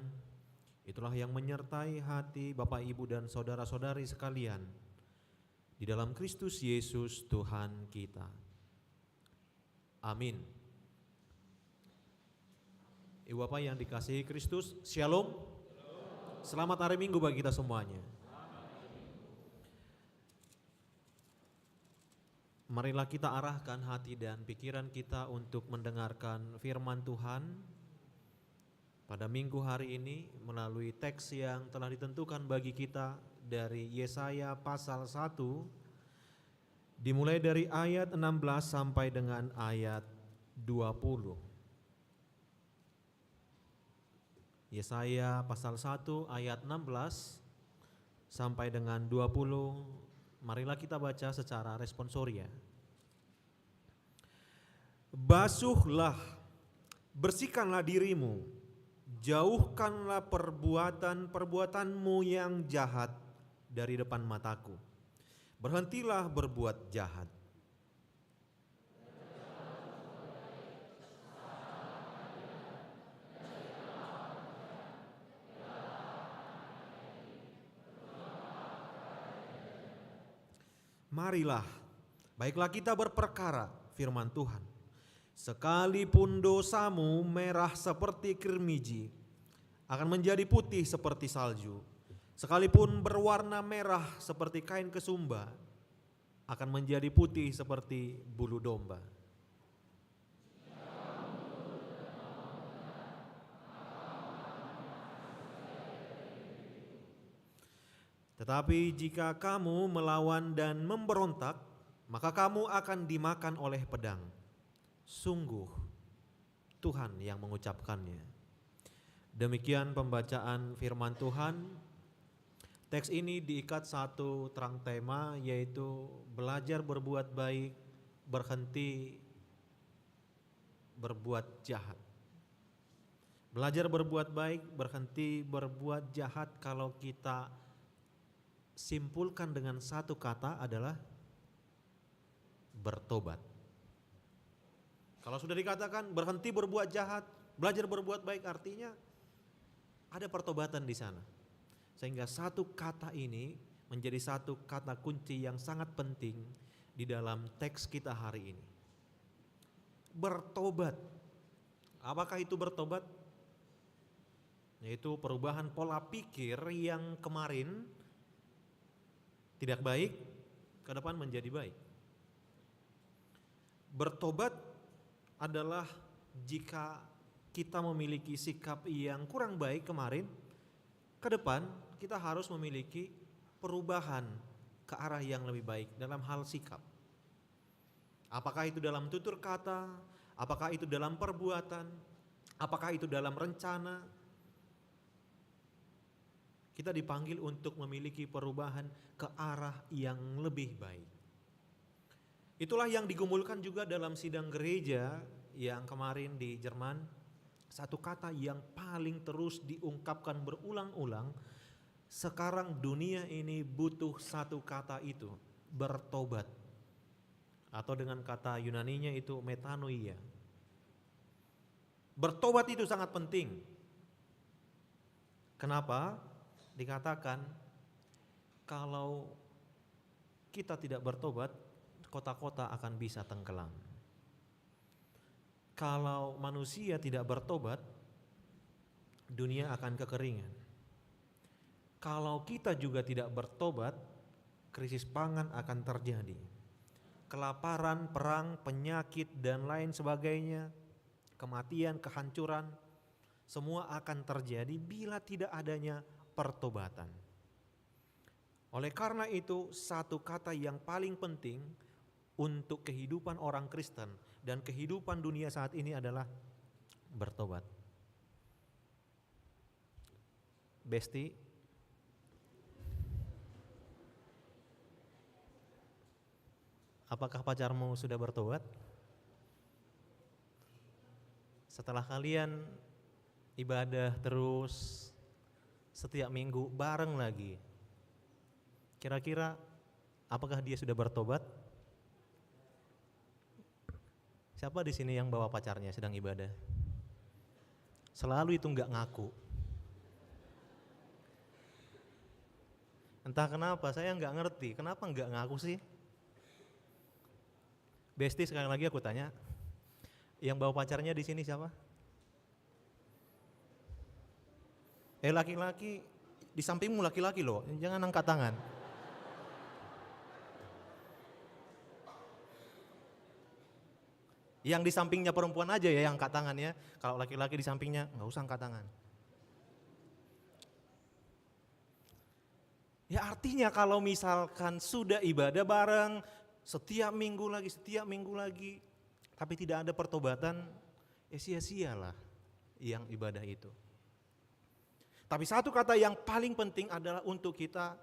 itulah yang menyertai hati Bapak, Ibu, dan saudara-saudari sekalian di dalam Kristus Yesus Tuhan kita. Amin. Ibu Bapak yang dikasihi Kristus, Shalom. Selamat hari Minggu bagi kita semuanya. Marilah kita arahkan hati dan pikiran kita untuk mendengarkan firman Tuhan pada minggu hari ini melalui teks yang telah ditentukan bagi kita dari Yesaya pasal 1 dimulai dari ayat 16 sampai dengan ayat 20. Yesaya pasal 1 ayat 16 sampai dengan 20. Marilah kita baca secara responsoria. Basuhlah, bersihkanlah dirimu, jauhkanlah perbuatan-perbuatanmu yang jahat dari depan mataku. Berhentilah berbuat jahat. Marilah, baiklah kita berperkara, firman Tuhan. Sekalipun dosamu merah seperti kirmiji, akan menjadi putih seperti salju. Sekalipun berwarna merah seperti kain kesumba, akan menjadi putih seperti bulu domba. Tetapi jika kamu melawan dan memberontak, maka kamu akan dimakan oleh pedang. Sungguh Tuhan yang mengucapkannya. Demikian pembacaan firman Tuhan. Teks ini diikat satu terang tema, yaitu belajar berbuat baik, berhenti berbuat jahat. Belajar berbuat baik, berhenti berbuat jahat, kalau kita simpulkan dengan satu kata adalah bertobat. Kalau sudah dikatakan berhenti berbuat jahat, belajar berbuat baik, artinya ada pertobatan di sana. Sehingga satu kata ini menjadi satu kata kunci yang sangat penting di dalam teks kita hari ini. Bertobat. Apakah itu bertobat? Yaitu perubahan pola pikir yang kemarin tidak baik, ke depan menjadi baik. Bertobat adalah jika kita memiliki sikap yang kurang baik kemarin, ke depan kita harus memiliki perubahan ke arah yang lebih baik dalam hal sikap. Apakah itu dalam tutur kata, apakah itu dalam perbuatan, apakah itu dalam rencana. Kita dipanggil untuk memiliki perubahan ke arah yang lebih baik. Itulah yang digumulkan juga dalam sidang gereja yang kemarin di Jerman. Satu kata yang paling terus diungkapkan berulang-ulang, sekarang dunia ini butuh satu kata itu, bertobat. Atau dengan kata Yunaninya itu metanoia. Bertobat itu sangat penting. Kenapa? Dikatakan kalau kita tidak bertobat, kota-kota akan bisa tenggelam. Kalau manusia tidak bertobat, dunia akan kekeringan. Kalau kita juga tidak bertobat, krisis pangan akan terjadi. Kelaparan, perang, penyakit, dan lain sebagainya, kematian, kehancuran, semua akan terjadi bila tidak adanya pertobatan. Oleh karena itu, satu kata yang paling penting untuk kehidupan orang Kristen dan kehidupan dunia saat ini adalah bertobat. Besti, apakah pacarmu sudah bertobat? Setelah kalian ibadah terus setiap minggu bareng lagi, kira-kira apakah dia sudah bertobat? Siapa di sini yang bawa pacarnya sedang ibadah? Selalu itu nggak ngaku. Entah kenapa, saya nggak ngerti. Kenapa nggak ngaku sih? Besti, sekali lagi aku tanya, yang bawa pacarnya di sini siapa? Laki-laki, di sampingmu laki-laki loh, jangan angkat tangan. Yang di sampingnya perempuan aja ya yang angkat tangan ya. Kalau laki-laki di sampingnya nggak usah angkat tangan. Ya artinya kalau misalkan sudah ibadah bareng setiap minggu lagi, tapi tidak ada pertobatan, ya sia-sialah yang ibadah itu. Tapi satu kata yang paling penting adalah untuk kita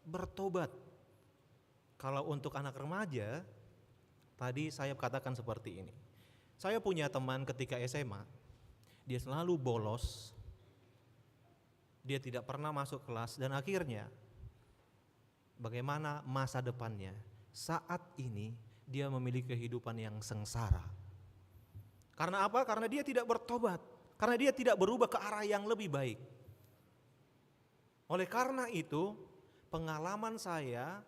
bertobat. Kalau untuk anak remaja, tadi saya katakan seperti ini. Saya punya teman ketika SMA, dia selalu bolos, dia tidak pernah masuk kelas dan akhirnya bagaimana masa depannya? Saat ini dia memiliki kehidupan yang sengsara. Karena apa? Karena dia tidak bertobat, karena dia tidak berubah ke arah yang lebih baik. Oleh karena itu, pengalaman saya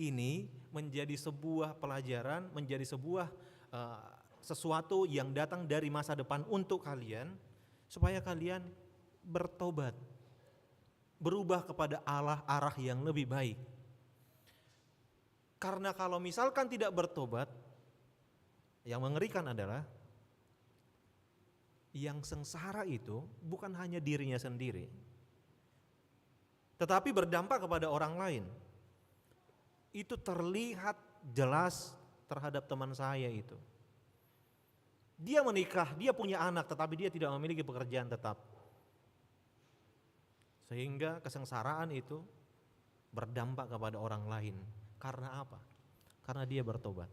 ini menjadi sebuah pelajaran, menjadi sebuah sesuatu yang datang dari masa depan untuk kalian, supaya kalian bertobat, berubah kepada arah yang lebih baik. Karena kalau misalkan tidak bertobat, yang mengerikan adalah yang sengsara itu bukan hanya dirinya sendiri, tetapi berdampak kepada orang lain. Itu terlihat jelas terhadap teman saya itu. Dia menikah, dia punya anak, tetapi dia tidak memiliki pekerjaan tetap. Sehingga kesengsaraan itu berdampak kepada orang lain. Karena apa? Karena dia bertobat.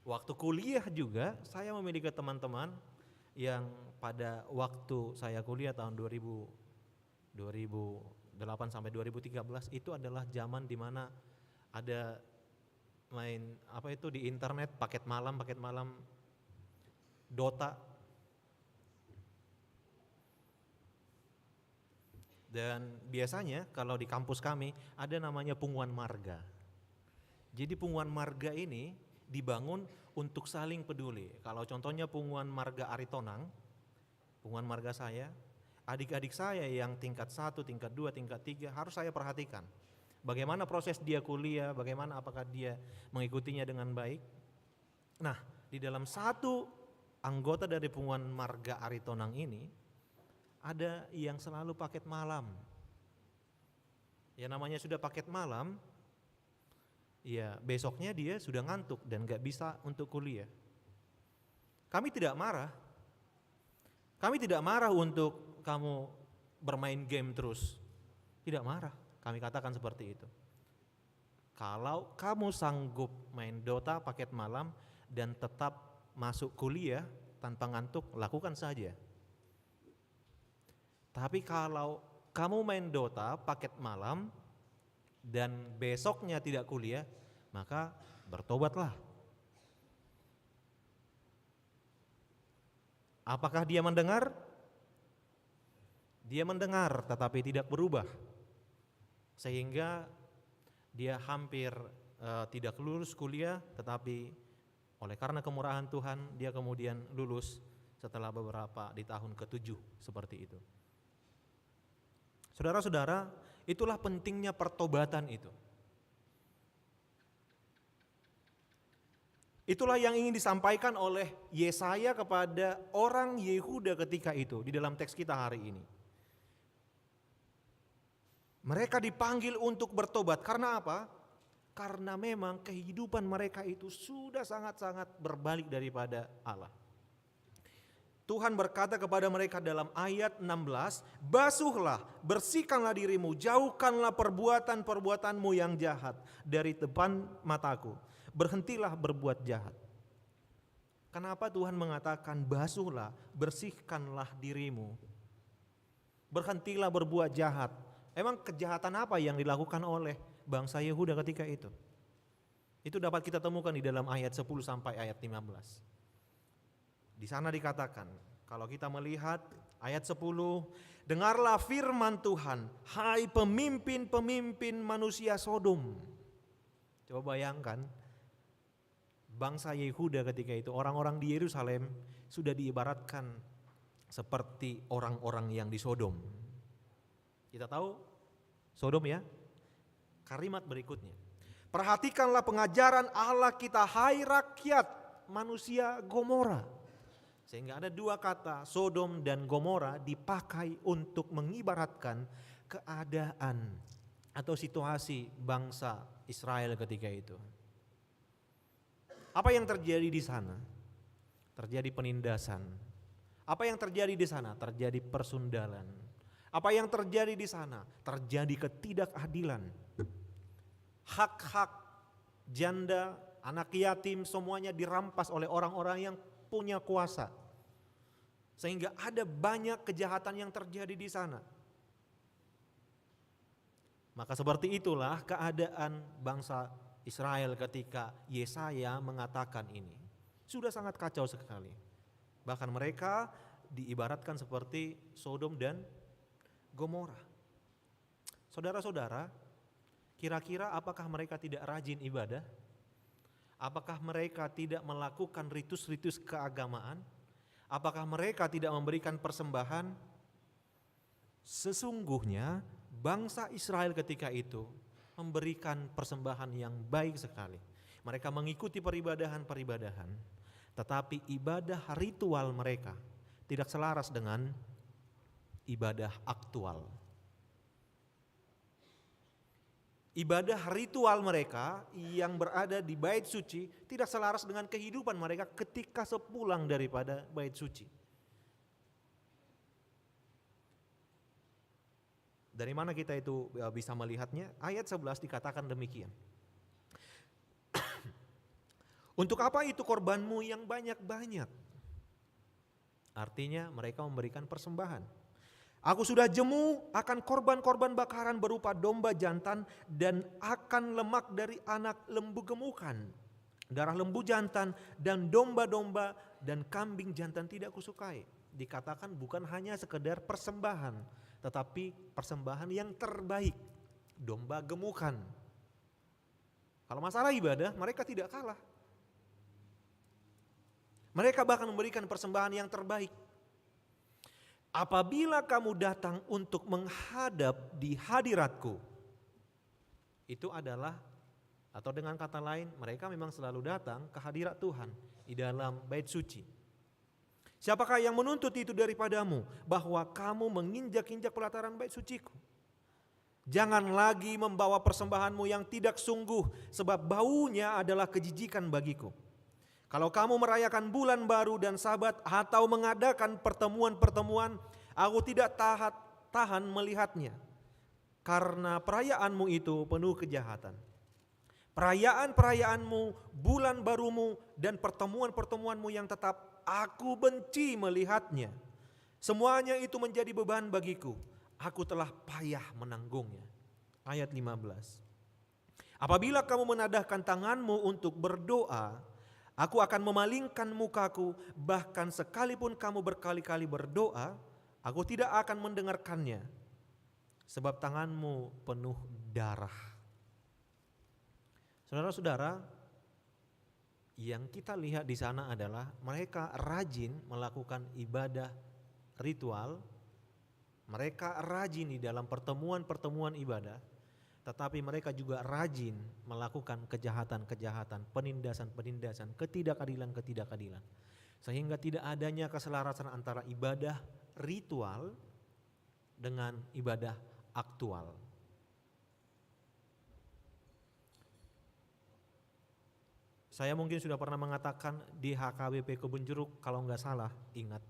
Waktu kuliah juga saya memiliki teman-teman yang pada waktu saya kuliah tahun 2008 sampai 2013 itu adalah zaman dimana ada main di internet paket malam Dota. Dan biasanya kalau di kampus kami ada namanya punguan marga. Jadi punguan marga ini dibangun untuk saling peduli. Kalau contohnya punguan marga Aritonang, punguan marga saya, adik-adik saya yang tingkat 1, tingkat 2, tingkat 3 harus saya perhatikan. Bagaimana proses dia kuliah, bagaimana apakah dia mengikutinya dengan baik. Nah, di dalam satu anggota dari punguan marga Aritonang ini ada yang selalu paket malam. Ya namanya sudah paket malam, ya besoknya dia sudah ngantuk dan gak bisa untuk kuliah. Kami tidak marah. Kami tidak marah untuk kamu bermain game terus. Tidak marah, kami katakan seperti itu. Kalau kamu sanggup main Dota paket malam dan tetap masuk kuliah tanpa ngantuk, lakukan saja. Tapi kalau kamu main Dota paket malam dan besoknya tidak kuliah, maka bertobatlah. Apakah dia mendengar? Dia mendengar tetapi tidak berubah. Sehingga dia hampir tidak lulus kuliah, tetapi oleh karena kemurahan Tuhan dia kemudian lulus setelah beberapa di tahun ke-7 seperti itu. Saudara-saudara, itulah pentingnya pertobatan itu. Itulah yang ingin disampaikan oleh Yesaya kepada orang Yehuda ketika itu di dalam teks kita hari ini. Mereka dipanggil untuk bertobat karena apa? Karena memang kehidupan mereka itu sudah sangat-sangat berbalik daripada Allah. Tuhan berkata kepada mereka dalam ayat 16, basuhlah, bersihkanlah dirimu, jauhkanlah perbuatan-perbuatanmu yang jahat dari depan mataku. Berhentilah berbuat jahat. Kenapa Tuhan mengatakan basuhlah, bersihkanlah dirimu? Berhentilah berbuat jahat. Emang kejahatan apa yang dilakukan oleh bangsa Yehuda ketika itu? Itu dapat kita temukan di dalam ayat 10 sampai ayat 15. Di sana dikatakan, kalau kita melihat ayat 10, dengarlah firman Tuhan, hai pemimpin-pemimpin manusia Sodom. Coba bayangkan, bangsa Yehuda ketika itu, orang-orang di Yerusalem sudah diibaratkan seperti orang-orang yang di Sodom. Kita tahu Sodom ya. Kalimat berikutnya, perhatikanlah pengajaran Allah kita, hai rakyat manusia Gomora. Sehingga ada dua kata Sodom dan Gomora dipakai untuk mengibaratkan keadaan atau situasi bangsa Israel ketika itu. Apa yang terjadi di sana? Terjadi penindasan. Apa yang terjadi di sana? Terjadi persundalan. Apa yang terjadi di sana? Terjadi ketidakadilan. Hak-hak janda, anak yatim semuanya dirampas oleh orang-orang yang punya kuasa. Sehingga ada banyak kejahatan yang terjadi di sana. Maka seperti itulah keadaan bangsa Israel ketika Yesaya mengatakan ini. Sudah sangat kacau sekali. Bahkan mereka diibaratkan seperti Sodom dan Gomora. Saudara-saudara, kira-kira apakah mereka tidak rajin ibadah? Apakah mereka tidak melakukan ritus-ritus keagamaan? Apakah mereka tidak memberikan persembahan? Sesungguhnya bangsa Israel ketika itu memberikan persembahan yang baik sekali. Mereka mengikuti peribadahan-peribadahan, tetapi ibadah ritual mereka tidak selaras dengan ibadah aktual. Ibadah ritual mereka yang berada di bait suci tidak selaras dengan kehidupan mereka ketika sepulang daripada bait suci. Dari mana kita itu bisa melihatnya? Ayat 11 dikatakan demikian. Untuk apa itu korbanmu yang banyak-banyak? Artinya mereka memberikan persembahan. Aku sudah jemu akan korban-korban bakaran berupa domba jantan dan akan lemak dari anak lembu gemukan. Darah lembu jantan dan domba-domba dan kambing jantan tidak kusukai. Dikatakan bukan hanya sekedar persembahan, tetapi persembahan yang terbaik, domba gemukan. Kalau masalah ibadah, mereka tidak kalah. Mereka bahkan memberikan persembahan yang terbaik. Apabila kamu datang untuk menghadap di hadiratku, itu adalah, atau dengan kata lain, mereka memang selalu datang ke hadirat Tuhan di dalam bait suci. Siapakah yang menuntut itu daripadamu, bahwa kamu menginjak-injak pelataran bait suciku? Jangan lagi membawa persembahanmu yang tidak sungguh, sebab baunya adalah kejijikan bagiku. Kalau kamu merayakan bulan baru dan Sabat atau mengadakan pertemuan-pertemuan, aku tidak tahan melihatnya. Karena perayaanmu itu penuh kejahatan. Perayaan-perayaanmu, bulan barumu dan pertemuan-pertemuanmu yang tetap, aku benci melihatnya. Semuanya itu menjadi beban bagiku. Aku telah payah menanggungnya. Ayat 15. Apabila kamu menadahkan tanganmu untuk berdoa, aku akan memalingkan mukaku, bahkan sekalipun kamu berkali-kali berdoa, aku tidak akan mendengarkannya, sebab tanganmu penuh darah. Saudara-saudara, yang kita lihat di sana adalah mereka rajin melakukan ibadah ritual, mereka rajin di dalam pertemuan-pertemuan ibadah, tetapi mereka juga rajin melakukan kejahatan-kejahatan, penindasan-penindasan, ketidakadilan-ketidakadilan. Sehingga tidak adanya keselarasan antara ibadah ritual dengan ibadah aktual. Saya mungkin sudah pernah mengatakan di HKBP Kebun Jeruk, kalau nggak salah, ingat,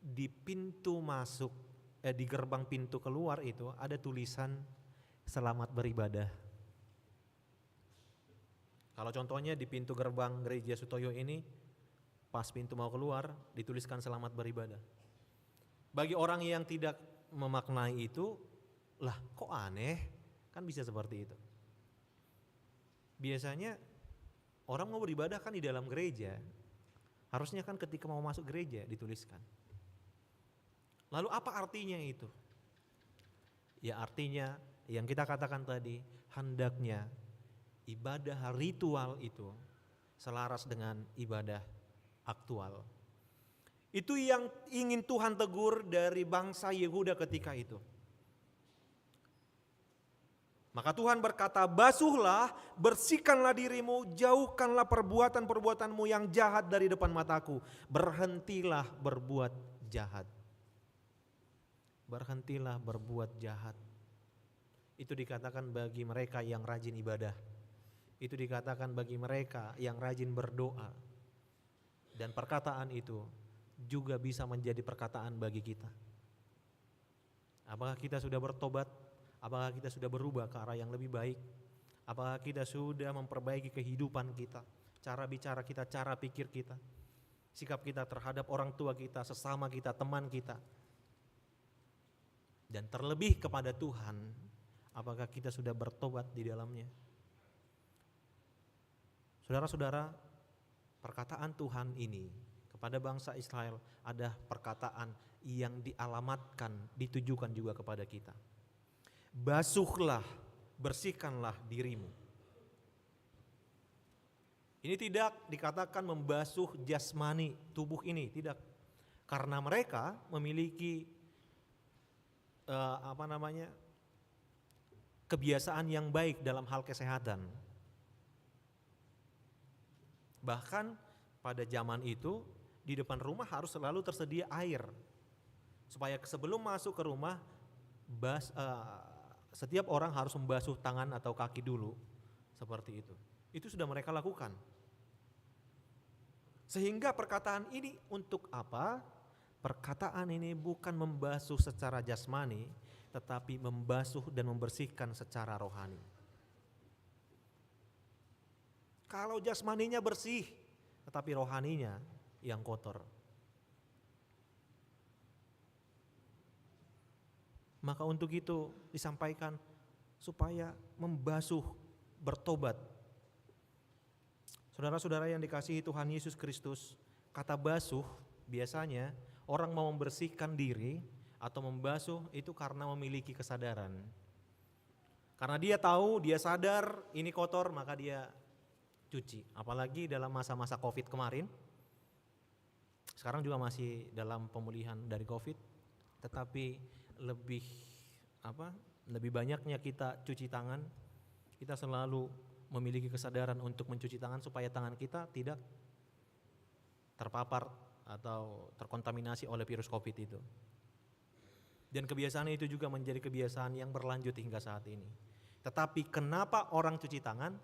di pintu masuk, di gerbang pintu keluar itu ada tulisan selamat beribadah. Kalau contohnya di pintu gerbang gereja Sutoyo ini, pas pintu mau keluar dituliskan selamat beribadah. Bagi orang yang tidak memaknai itu, lah kok aneh, kan bisa seperti itu. Biasanya orang mau beribadah kan di dalam gereja, Harusnya kan ketika mau masuk gereja dituliskan. Lalu apa artinya itu? Ya artinya yang kita katakan tadi, hendaknya ibadah ritual itu selaras dengan ibadah aktual. Itu yang ingin Tuhan tegur dari bangsa Yehuda ketika itu. Maka Tuhan berkata, basuhlah, bersihkanlah dirimu, jauhkanlah perbuatan-perbuatanmu yang jahat dari depan mataku. Berhentilah berbuat jahat. Berhentilah berbuat jahat. Itu dikatakan bagi mereka yang rajin ibadah. Itu dikatakan bagi mereka yang rajin berdoa. Dan perkataan itu juga bisa menjadi perkataan bagi kita. Apakah kita sudah bertobat? Apakah kita sudah berubah ke arah yang lebih baik? Apakah kita sudah memperbaiki kehidupan kita, cara bicara kita, cara pikir kita, sikap kita terhadap orang tua kita, sesama kita, teman kita? Dan terlebih kepada Tuhan, apakah kita sudah bertobat di dalamnya? Saudara-saudara, perkataan Tuhan ini kepada bangsa Israel ada perkataan yang dialamatkan, ditujukan juga kepada kita. Basuhlah, bersihkanlah dirimu. Ini tidak dikatakan membasuh jasmani tubuh ini, tidak. Karena mereka memiliki kebiasaan yang baik dalam hal kesehatan. Bahkan pada zaman itu di depan rumah harus selalu tersedia air. Supaya sebelum masuk ke rumah setiap orang harus membasuh tangan atau kaki dulu, seperti itu. Itu sudah mereka lakukan. Sehingga perkataan ini untuk apa? Perkataan ini bukan membasuh secara jasmani, tetapi membasuh dan membersihkan secara rohani. Kalau jasmaninya bersih, tetapi rohaninya yang kotor, maka untuk itu disampaikan supaya membasuh, bertobat. Saudara-saudara yang dikasihi Tuhan Yesus Kristus, kata basuh biasanya orang mau membersihkan diri atau membasuh itu karena memiliki kesadaran. Karena dia tahu, dia sadar ini kotor, maka dia cuci. Apalagi dalam masa-masa Covid kemarin, sekarang juga masih dalam pemulihan dari Covid, tetapi lebih banyaknya kita cuci tangan. Kita selalu memiliki kesadaran untuk mencuci tangan supaya tangan kita tidak terpapar atau terkontaminasi oleh virus Covid itu. Dan kebiasaan itu juga menjadi kebiasaan yang berlanjut hingga saat ini. Tetapi kenapa orang cuci tangan?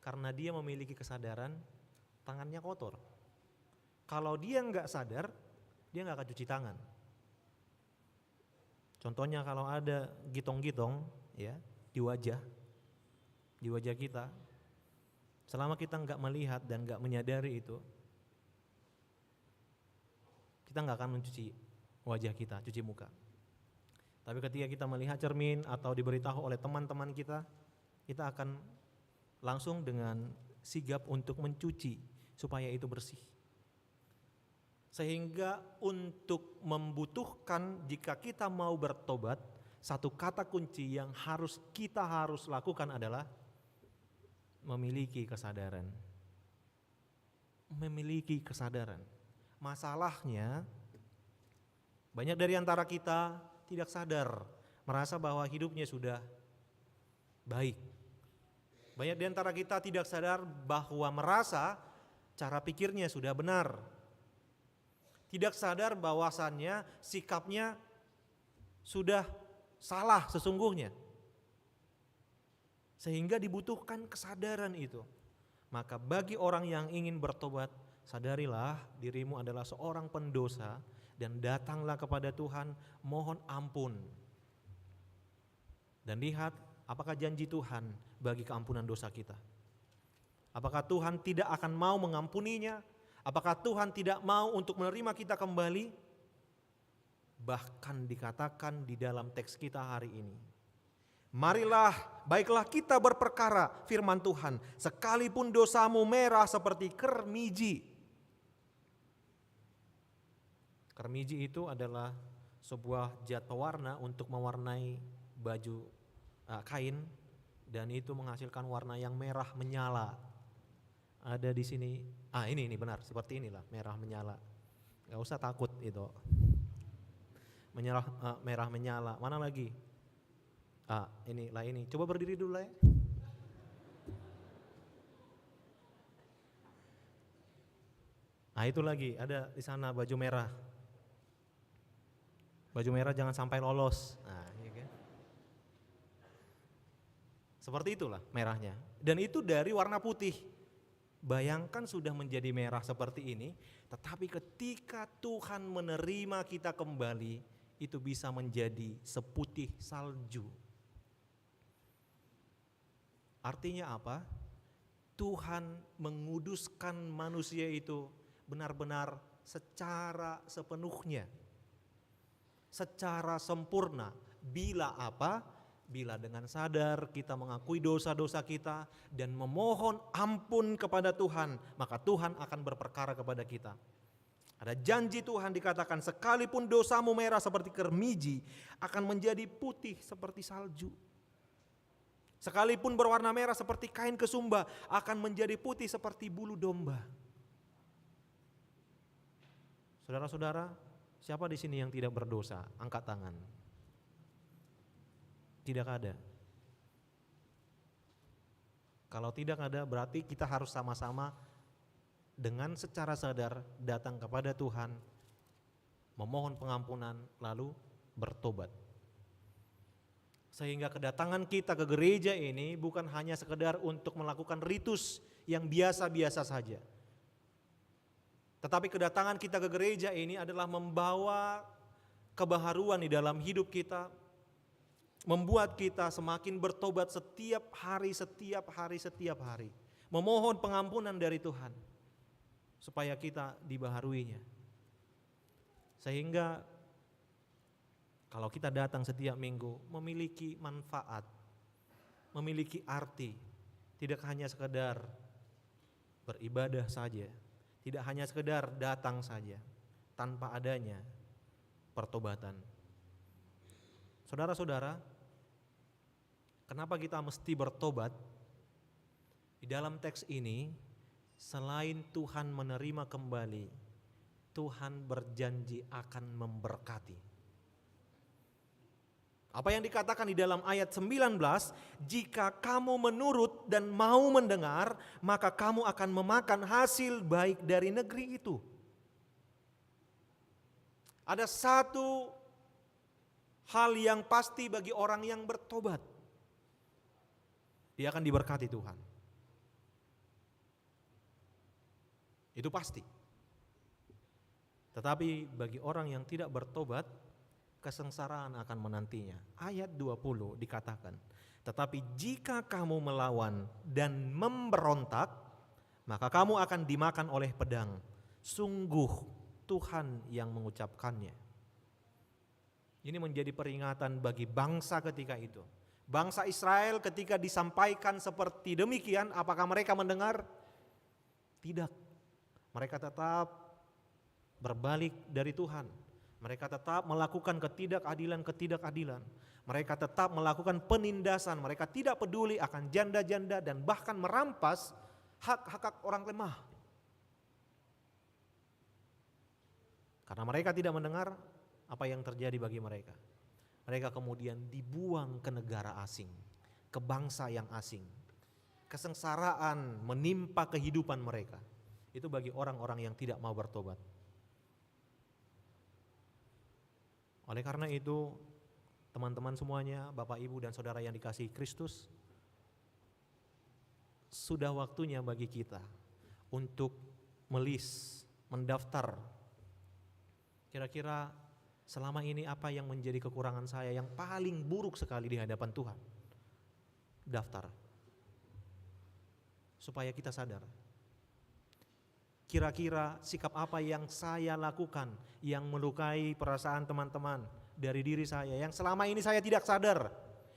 Karena dia memiliki kesadaran tangannya kotor. Kalau dia nggak sadar, dia nggak akan cuci tangan. Contohnya kalau ada gitong-gitong ya di wajah kita, selama kita nggak melihat dan nggak menyadari itu, kita nggak akan mencuci wajah kita, cuci muka. Tapi ketika kita melihat cermin atau diberitahu oleh teman-teman kita, kita akan langsung dengan sigap untuk mencuci supaya itu bersih. Sehingga untuk membutuhkan, jika kita mau bertobat, satu kata kunci yang kita harus lakukan adalah memiliki kesadaran. Memiliki kesadaran. Masalahnya banyak dari antara kita tidak sadar, merasa bahwa hidupnya sudah baik. Banyak di antara kita tidak sadar bahwa merasa cara pikirnya sudah benar. Tidak sadar bahwasannya sikapnya sudah salah sesungguhnya. Sehingga dibutuhkan kesadaran itu. Maka bagi orang yang ingin bertobat, sadarilah dirimu adalah seorang pendosa dan datanglah kepada Tuhan, mohon ampun. Dan lihat apakah janji Tuhan bagi keampunan dosa kita. Apakah Tuhan tidak akan mau mengampuninya? Apakah Tuhan tidak mau untuk menerima kita kembali? Bahkan dikatakan di dalam teks kita hari ini, marilah, baiklah kita berperkara, firman Tuhan, sekalipun dosamu merah seperti kermiji, Kermiji itu adalah sebuah zat pewarna untuk mewarnai baju kain, dan itu menghasilkan warna yang merah menyala. Ada di sini. Ini benar, seperti inilah merah menyala. Gak usah takut itu. Merah menyala. Mana lagi? Ini. Coba berdiri dulu lah ya. Itu lagi, ada di sana baju merah. Baju merah jangan sampai lolos. Iya kan? Seperti itulah merahnya. Dan itu dari warna putih. Bayangkan sudah menjadi merah seperti ini, tetapi ketika Tuhan menerima kita kembali, itu bisa menjadi seputih salju. Artinya apa? Tuhan menguduskan manusia itu benar-benar secara sepenuhnya, secara sempurna. Bila apa? Bila dengan sadar kita mengakui dosa-dosa kita dan memohon ampun kepada Tuhan, maka Tuhan akan berperkara kepada kita. Ada janji Tuhan dikatakan, sekalipun dosamu merah seperti kermiji, akan menjadi putih seperti salju. Sekalipun berwarna merah seperti kain kesumba, akan menjadi putih seperti bulu domba. Saudara-saudara, siapa di sini yang tidak berdosa? Angkat tangan. Tidak ada. Kalau tidak ada, berarti kita harus sama-sama dengan secara sadar datang kepada Tuhan, memohon pengampunan, lalu bertobat. Sehingga kedatangan kita ke gereja ini bukan hanya sekedar untuk melakukan ritus yang biasa-biasa saja. Tetapi kedatangan kita ke gereja ini adalah membawa kebaharuan di dalam hidup kita, membuat kita semakin bertobat setiap hari, memohon pengampunan dari Tuhan, supaya kita dibaharuinya. Sehingga kalau kita datang setiap minggu memiliki manfaat, memiliki arti, tidak hanya sekedar beribadah saja, tidak hanya sekedar datang saja, tanpa adanya pertobatan. Saudara-saudara, kenapa kita mesti bertobat? Di dalam teks ini, selain Tuhan menerima kembali, Tuhan berjanji akan memberkati. Apa yang dikatakan di dalam ayat 19, jika kamu menurut dan mau mendengar, maka kamu akan memakan hasil baik dari negeri itu. Ada satu hal yang pasti bagi orang yang bertobat, dia akan diberkati Tuhan. Itu pasti. Tetapi bagi orang yang tidak bertobat, kesengsaraan akan menantinya. Ayat 20 dikatakan, tetapi jika kamu melawan dan memberontak, maka kamu akan dimakan oleh pedang. Sungguh Tuhan yang mengucapkannya. Ini menjadi peringatan bagi bangsa ketika itu. Bangsa Israel ketika disampaikan seperti demikian, apakah mereka mendengar? Tidak. Mereka tetap berbalik dari Tuhan. Mereka tetap melakukan ketidakadilan. Mereka tetap melakukan penindasan. Mereka tidak peduli akan janda-janda dan bahkan merampas hak-hak orang lemah. Karena mereka tidak mendengar, apa yang terjadi bagi mereka? Mereka kemudian dibuang ke negara asing, ke bangsa yang asing. Kesengsaraan menimpa kehidupan mereka. Itu bagi orang-orang yang tidak mau bertobat. Oleh karena itu, teman-teman semuanya, Bapak, Ibu, dan Saudara yang dikasihi Kristus, sudah waktunya bagi kita untuk mendaftar. Kira-kira selama ini apa yang menjadi kekurangan saya yang paling buruk sekali di hadapan Tuhan? Daftar. Supaya kita sadar. Kira-kira sikap apa yang saya lakukan yang melukai perasaan teman-teman dari diri saya yang selama ini saya tidak sadar?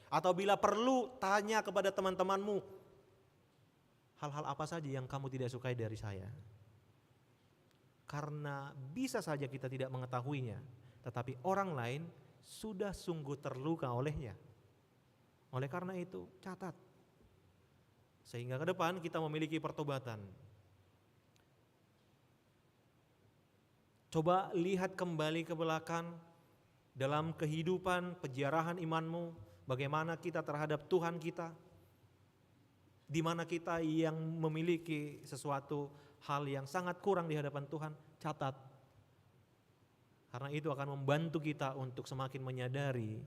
Atau bila perlu tanya kepada teman-temanmu, hal-hal apa saja yang kamu tidak sukai dari saya? karena bisa saja kita tidak mengetahuinya, tetapi orang lain sudah sungguh terluka olehnya. Oleh karena itu, catat. Sehingga ke depan kita memiliki pertobatan. Coba lihat kembali ke belakang dalam kehidupan penjarahan imanmu, bagaimana kita terhadap Tuhan kita, di mana kita yang memiliki sesuatu hal yang sangat kurang di hadapan Tuhan, catat. Karena itu akan membantu kita untuk semakin menyadari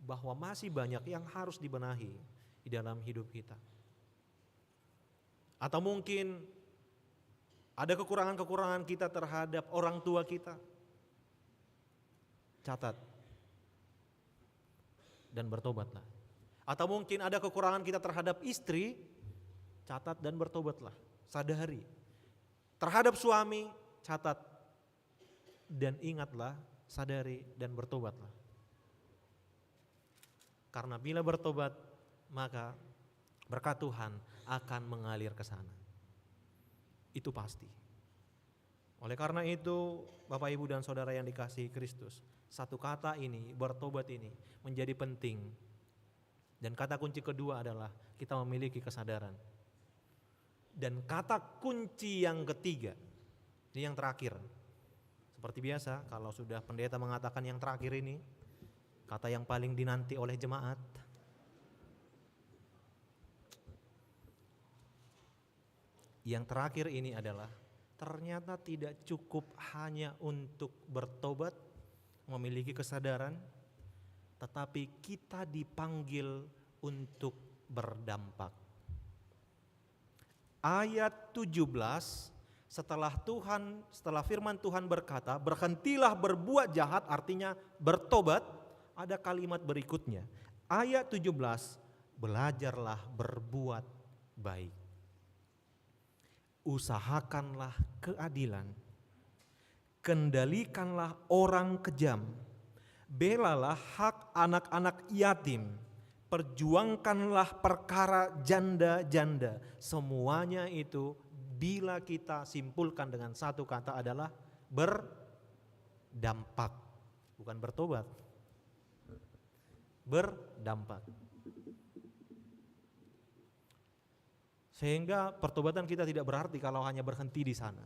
bahwa masih banyak yang harus dibenahi di dalam hidup kita. Atau mungkin ada kekurangan-kekurangan kita terhadap orang tua kita. Catat dan bertobatlah. Atau mungkin ada kekurangan kita terhadap istri, catat dan bertobatlah. Sadari. Terhadap suami, catat dan ingatlah, sadari dan bertobatlah. Karena bila bertobat, maka berkat Tuhan akan mengalir ke sana. Itu pasti. Oleh karena itu, Bapak Ibu dan Saudara yang dikasihi Kristus, satu kata ini, bertobat ini menjadi penting. Dan kata kunci kedua adalah kita memiliki kesadaran. Dan kata kunci yang ketiga, ini yang terakhir. Seperti biasa, kalau sudah pendeta mengatakan yang terakhir ini, kata yang paling dinanti oleh jemaat. Yang terakhir ini adalah ternyata tidak cukup hanya untuk bertobat, memiliki kesadaran, tetapi kita dipanggil untuk berdampak. Ayat 17, setelah firman Tuhan berkata, berhentilah berbuat jahat, artinya bertobat, ada kalimat berikutnya. Ayat 17, belajarlah berbuat baik. Usahakanlah keadilan, kendalikanlah orang kejam, belalah hak anak-anak yatim, perjuangkanlah perkara janda-janda. Semuanya itu bila kita simpulkan dengan satu kata adalah berdampak, bukan bertobat. Berdampak. Sehingga pertobatan kita tidak berarti kalau hanya berhenti di sana.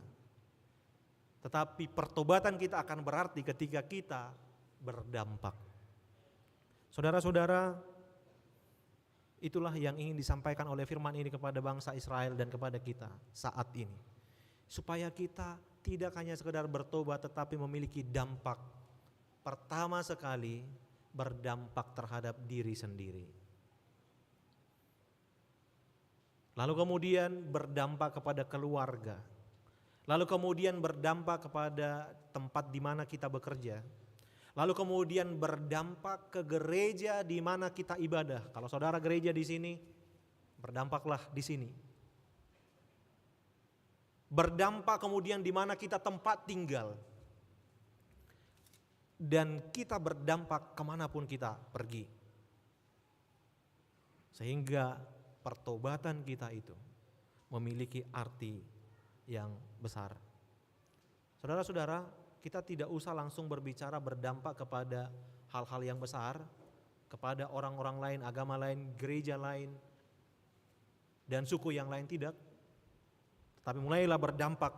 Tetapi pertobatan kita akan berarti ketika kita berdampak. Saudara-saudara, itulah yang ingin disampaikan oleh firman ini kepada bangsa Israel dan kepada kita saat ini. Supaya kita tidak hanya sekedar bertobat tetapi memiliki dampak. Pertama sekali berdampak terhadap diri sendiri. Lalu kemudian berdampak kepada keluarga. Lalu kemudian berdampak kepada tempat di mana kita bekerja. Lalu kemudian berdampak ke gereja di mana kita ibadah. Kalau saudara gereja di sini, berdampaklah di sini. Berdampak kemudian di mana kita tempat tinggal. Dan kita berdampak kemanapun kita pergi. Sehingga pertobatan kita itu memiliki arti yang besar. Saudara-saudara, kita tidak usah langsung berbicara berdampak kepada hal-hal yang besar, kepada orang-orang lain, agama lain, gereja lain, dan suku yang lain, tidak. Tapi mulailah berdampak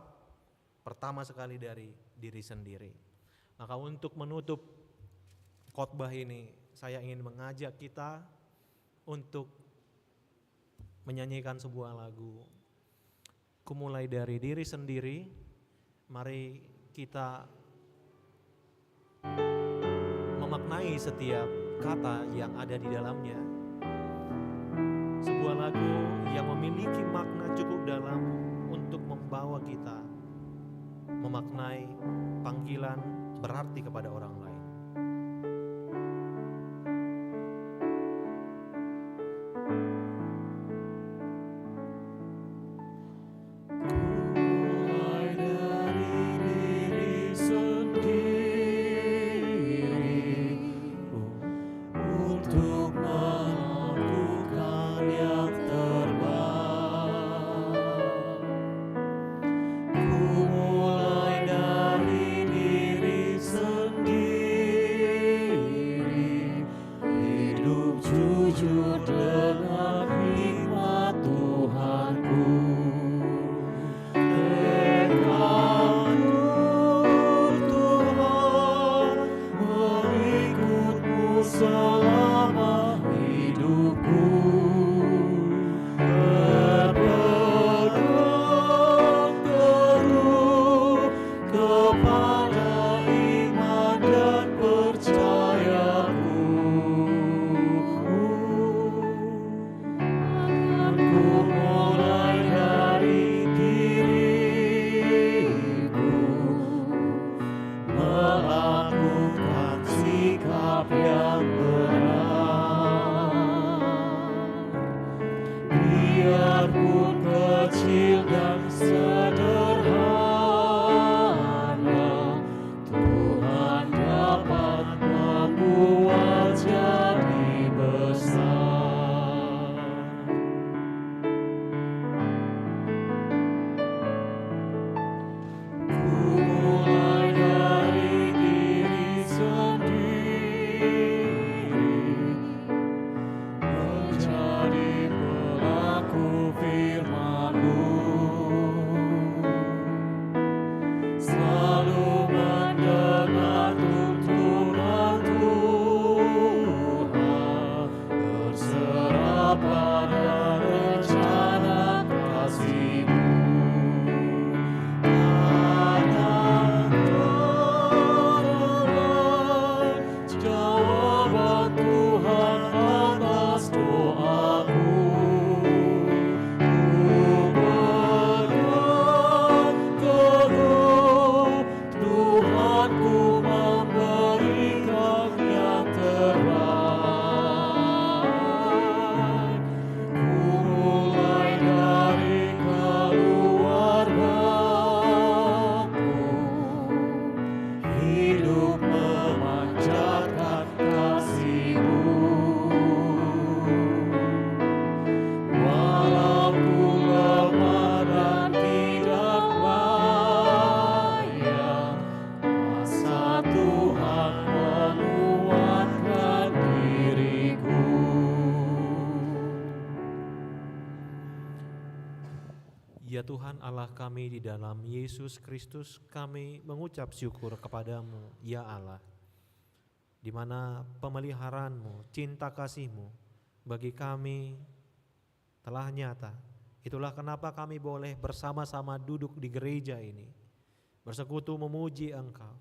pertama sekali dari diri sendiri. Maka untuk menutup khotbah ini, saya ingin mengajak kita untuk menyanyikan sebuah lagu. Ku mulai dari diri sendiri, mari kita memaknai setiap kata yang ada di dalamnya. Sebuah lagu yang memiliki makna cukup dalam untuk membawa kita memaknai panggilan berarti kepada orang lain. Mulai sederhana, Tuhan dapat membuat jadi besar. Ku mulai dari diri sendiri, menjadi pelaku firman-Mu, selalu mendengar tuntunan Tuhan, berserah pada rencana kasih-Mu. Kadang terdengar jawaban Tuhan atas doaku. Ku pegang teguh, Tuhanku memberikan yang terbaik. Ku mulai dari keluargaku, hidup memanjatkan kasih-Mu. Walau ku lemah dan tidak layak, kuasa Tuhan menguatkan diriku. Ya Tuhan Allah kami, di dalam Yesus Kristus kami mengucap syukur kepadamu, ya Allah, di mana pemeliharaan-Mu, cinta kasih-Mu bagi kami telah nyata. Itulah kenapa kami boleh bersama-sama duduk di gereja ini, bersekutu memuji Engkau,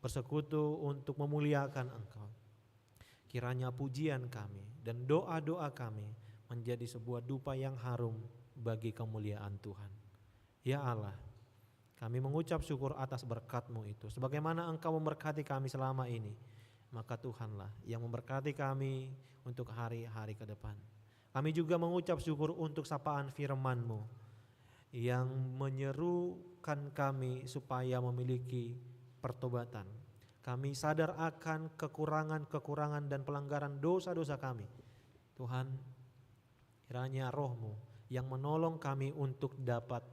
bersekutu untuk memuliakan Engkau. Kiranya pujian kami dan doa-doa kami menjadi sebuah dupa yang harum bagi kemuliaan Tuhan. Ya Allah, kami mengucap syukur atas berkat-Mu itu. Sebagaimana Engkau memberkati kami selama ini, maka Tuhanlah yang memberkati kami untuk hari-hari ke depan. Kami juga mengucap syukur untuk sapaan firman-Mu yang menyerukan kami supaya memiliki pertobatan. Kami sadar akan kekurangan-kekurangan dan pelanggaran dosa-dosa kami. Tuhan, kiranya Roh-Mu yang menolong kami untuk dapat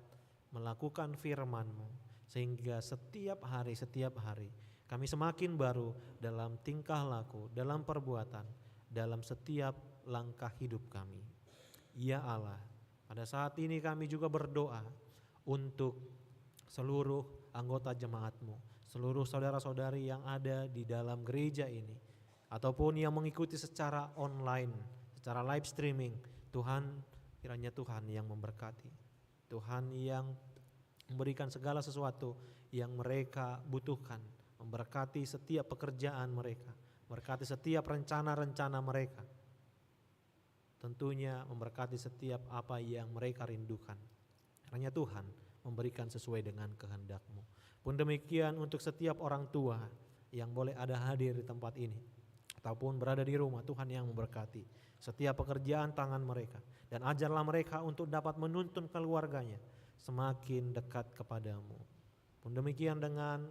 melakukan firman-Mu, sehingga setiap hari kami semakin baru dalam tingkah laku, dalam perbuatan, dalam setiap langkah hidup kami. Ya Allah, pada saat ini kami juga berdoa untuk seluruh anggota jemaat-Mu, seluruh saudara-saudari yang ada di dalam gereja ini, ataupun yang mengikuti secara online, secara live streaming. Tuhan, kiranya Tuhan yang memberkati, Tuhan yang memberikan segala sesuatu yang mereka butuhkan, memberkati setiap pekerjaan mereka, memberkati setiap rencana-rencana mereka, tentunya memberkati setiap apa yang mereka rindukan. Kiranya Tuhan memberikan sesuai dengan kehendak-Mu. Pun demikian untuk setiap orang tua yang boleh ada hadir di tempat ini ataupun berada di rumah, Tuhan yang memberkati setiap pekerjaan tangan mereka, dan ajarlah mereka untuk dapat menuntun keluarganya semakin dekat kepadamu. Pun demikian dengan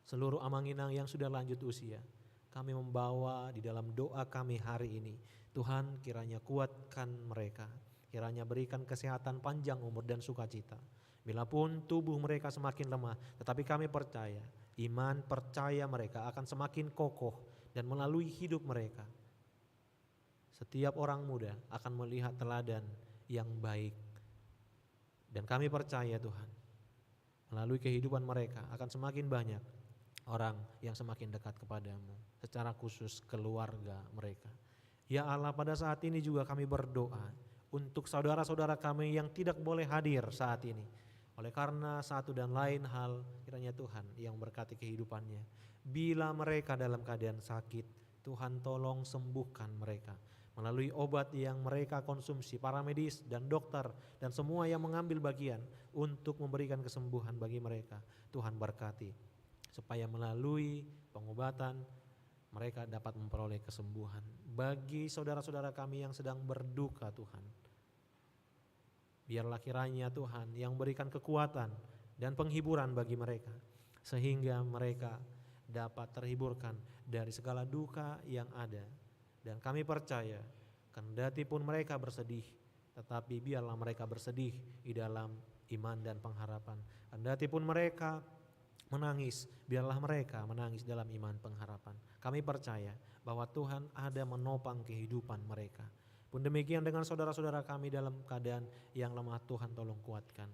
seluruh amanginang yang sudah lanjut usia, kami membawa di dalam doa kami hari ini. Tuhan, kiranya kuatkan mereka, kiranya berikan kesehatan, panjang umur dan sukacita. Bila pun tubuh mereka semakin lemah, tetapi kami percaya, iman percaya mereka akan semakin kokoh, dan melalui hidup mereka setiap orang muda akan melihat teladan yang baik. Dan kami percaya Tuhan, melalui kehidupan mereka akan semakin banyak orang yang semakin dekat kepadamu, secara khusus keluarga mereka. Ya Allah, pada saat ini juga kami berdoa untuk saudara-saudara kami yang tidak boleh hadir saat ini, oleh karena satu dan lain hal. Kiranya Tuhan yang berkati kehidupannya. Bila mereka dalam keadaan sakit, Tuhan tolong sembuhkan mereka melalui obat yang mereka konsumsi, para medis dan dokter dan semua yang mengambil bagian untuk memberikan kesembuhan bagi mereka. Tuhan berkati supaya melalui pengobatan mereka dapat memperoleh kesembuhan. Bagi saudara-saudara kami yang sedang berduka, Tuhan, Biarlah kiranya Tuhan yang berikan kekuatan dan penghiburan bagi mereka, sehingga mereka dapat terhiburkan dari segala duka yang ada. Dan kami percaya, kendati pun mereka bersedih, tetapi biarlah mereka bersedih di dalam iman dan pengharapan. Kendati pun mereka menangis, biarlah mereka menangis dalam iman pengharapan. Kami percaya bahwa Tuhan ada menopang kehidupan mereka. Pun demikian dengan saudara-saudara kami dalam keadaan yang lemah, Tuhan tolong kuatkan.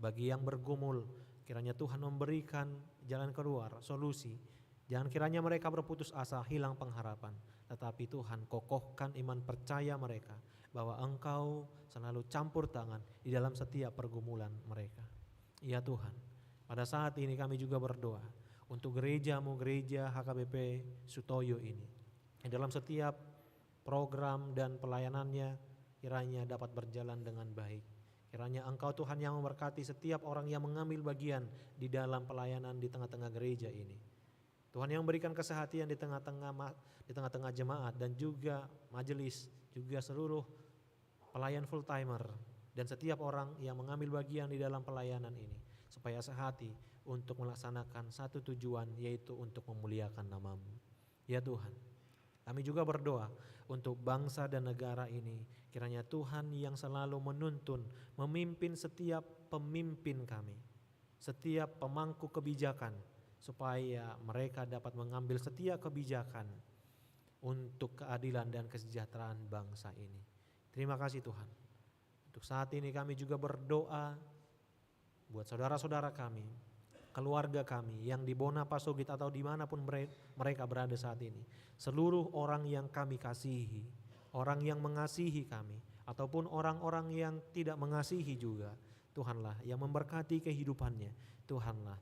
Bagi yang bergumul, kiranya Tuhan memberikan jalan keluar, solusi. Jangan kiranya mereka berputus asa, hilang pengharapan. Tetapi Tuhan kokohkan iman percaya mereka bahwa Engkau selalu campur tangan di dalam setiap pergumulan mereka. Ya Tuhan, pada saat ini kami juga berdoa untuk gerejamu, gereja HKBP Sutoyo ini. Dalam setiap program dan pelayanannya kiranya dapat berjalan dengan baik. Kiranya Engkau Tuhan yang memberkati setiap orang yang mengambil bagian di dalam pelayanan di tengah-tengah gereja ini. Tuhan yang memberikan kesehatan di tengah-tengah jemaat dan juga majelis, juga seluruh pelayan full timer dan setiap orang yang mengambil bagian di dalam pelayanan ini, supaya sehati untuk melaksanakan satu tujuan, yaitu untuk memuliakan nama-Mu. Ya Tuhan, kami juga berdoa untuk bangsa dan negara ini, kiranya Tuhan yang selalu menuntun, memimpin setiap pemimpin kami, setiap pemangku kebijakan, supaya mereka dapat mengambil setiap kebijakan untuk keadilan dan kesejahteraan bangsa ini. Terima kasih Tuhan. Untuk saat ini kami juga berdoa buat saudara-saudara kami, keluarga kami yang di Bona Pasogit atau dimanapun mereka berada saat ini. Seluruh orang yang kami kasihi, orang yang mengasihi kami, ataupun orang-orang yang tidak mengasihi juga, Tuhanlah yang memberkati kehidupannya. Tuhanlah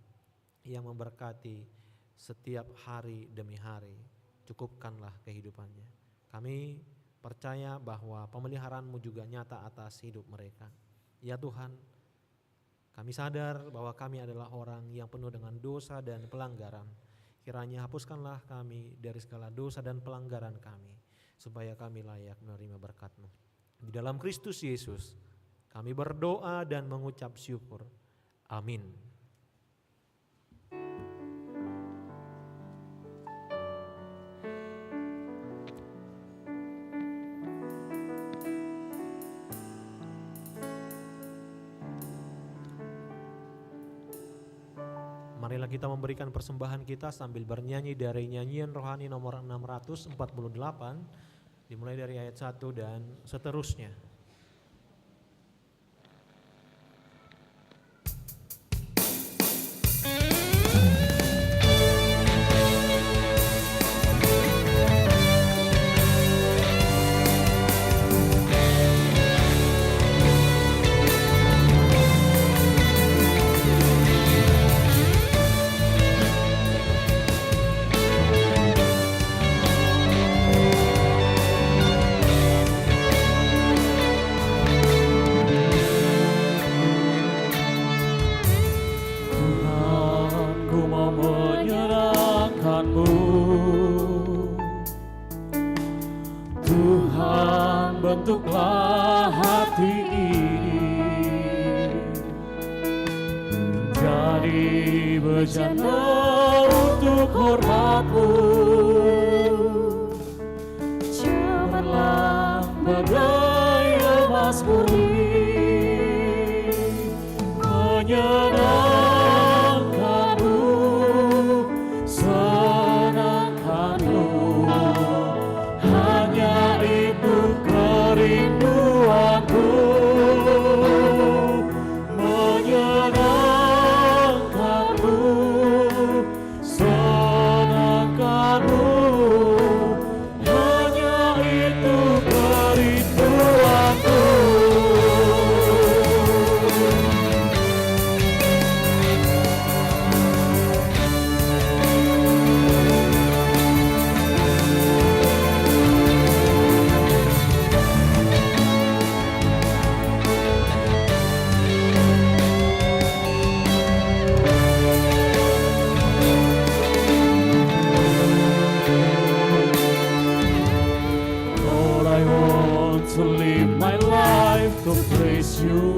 yang memberkati setiap hari demi hari. Cukupkanlah kehidupannya. Kami percaya bahwa pemeliharaan-Mu juga nyata atas hidup mereka. Ya Tuhan, kami sadar bahwa kami adalah orang yang penuh dengan dosa dan pelanggaran. Kiranya hapuskanlah kami dari segala dosa dan pelanggaran kami, supaya kami layak menerima berkat-Mu. Di dalam Kristus Yesus kami berdoa dan mengucap syukur. Amin. Marilah kita memberikan persembahan kita sambil bernyanyi dari nyanyian rohani nomor 648, dimulai dari ayat 1 dan seterusnya. Tuhan, bentuklah hati ini jadi bejana untuk hormat-Mu. Cemerlang bagai emas murni, menyenangkan-Mu, senangkan-Mu. Hanya itu kerinduanku, menyenangkan-Mu, senangkan-Mu. Hanya itu kerinduanku. praise you.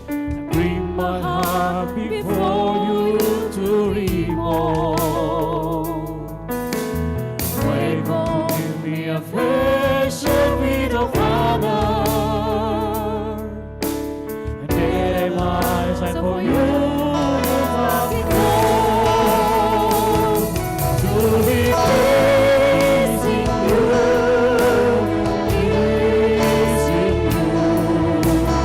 I bring my heart before you to remove. Wait on, give me a affection with the Father. And then my sign for you to be praising you, praising you.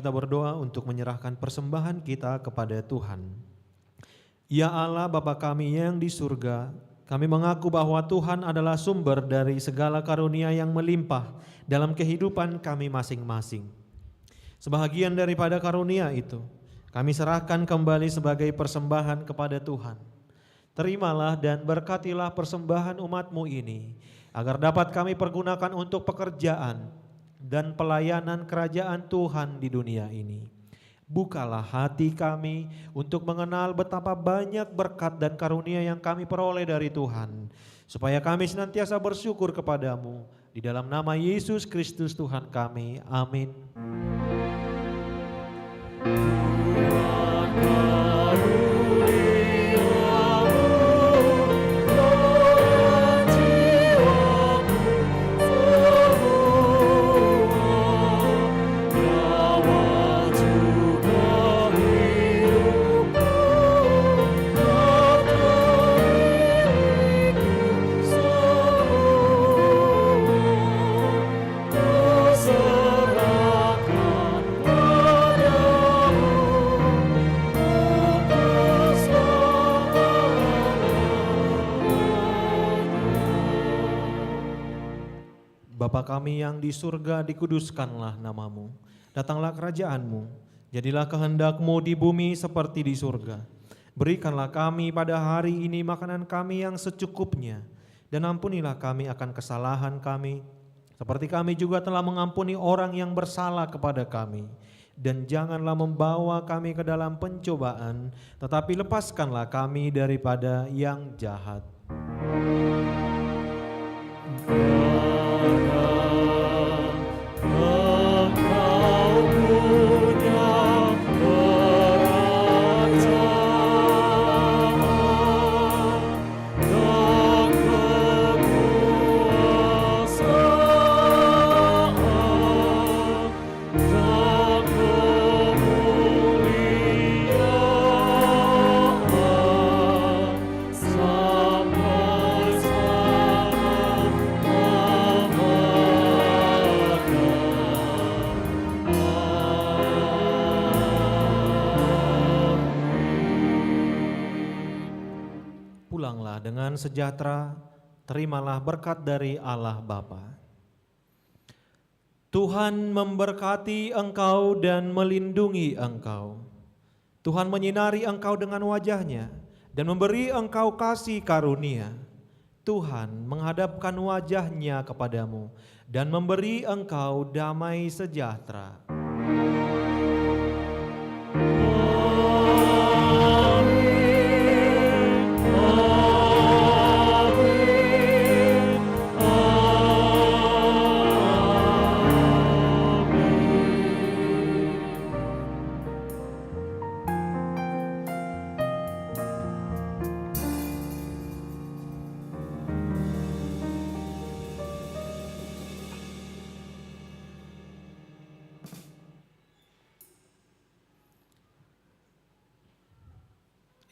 kita berdoa untuk menyerahkan persembahan kita kepada Tuhan. Ya Allah Bapa kami yang di surga, kami mengaku bahwa Tuhan adalah sumber dari segala karunia yang melimpah dalam kehidupan kami masing-masing. Sebahagian daripada karunia itu, kami serahkan kembali sebagai persembahan kepada Tuhan. Terimalah dan berkatilah persembahan umat-Mu ini, agar dapat kami pergunakan untuk pekerjaan dan pelayanan kerajaan Tuhan di dunia ini. Bukalah hati kami untuk mengenal betapa banyak berkat dan karunia yang kami peroleh dari Tuhan, supaya kami senantiasa bersyukur kepadamu. Di dalam nama Yesus Kristus Tuhan kami, amin. Bapa kami yang di surga, dikuduskanlah namamu. Datanglah kerajaanmu, jadilah kehendakmu di bumi seperti di surga. Berikanlah kami pada hari ini makanan kami yang secukupnya, dan ampunilah kami akan kesalahan kami, seperti kami juga telah mengampuni orang yang bersalah kepada kami. Dan janganlah membawa kami ke dalam pencobaan, tetapi lepaskanlah kami daripada yang jahat. Pulanglah dengan sejahtera, terimalah berkat dari Allah Bapa. Tuhan memberkati engkau dan melindungi engkau. Tuhan menyinari engkau dengan wajah-Nya dan memberi engkau kasih karunia. Tuhan menghadapkan wajah-Nya kepadamu dan memberi engkau damai sejahtera.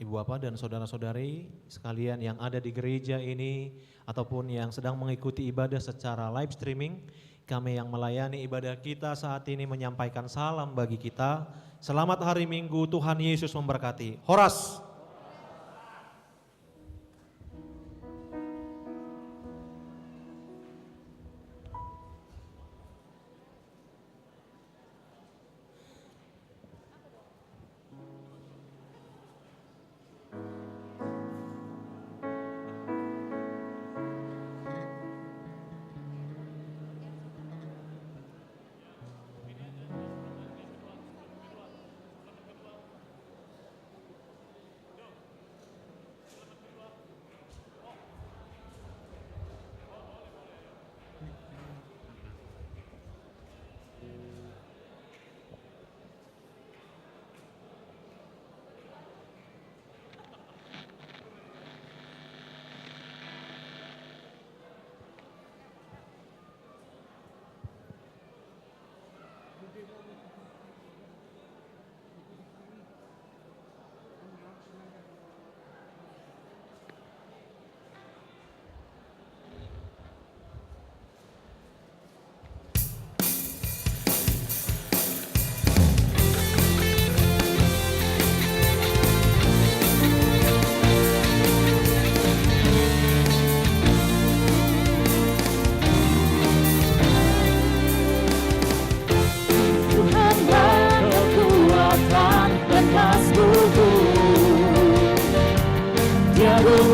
Ibu bapak dan saudara-saudari sekalian yang ada di gereja ini ataupun yang sedang mengikuti ibadah secara live streaming, kami yang melayani ibadah kita saat ini menyampaikan salam bagi kita. Selamat hari Minggu, Tuhan Yesus memberkati. Horas.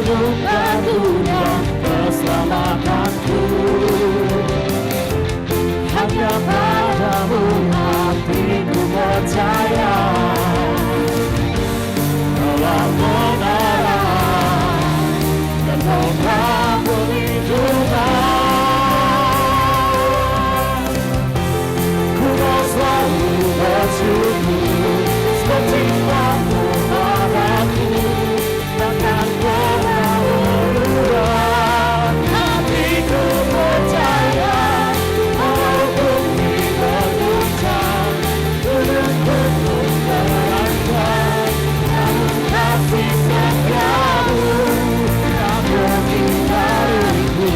mengidupkan dunia keselamatanku. Hanya padamu hatiku percaya, Kaulah kebenaran dan Kaulah perlindungan. Ku mau selalu bersyukur sebab cintamu padaku takkan pernah berubah. Hatiku percaya walaupun diguncang gunung gunung terangkat, namun kasih setiamu tak pergi dariku.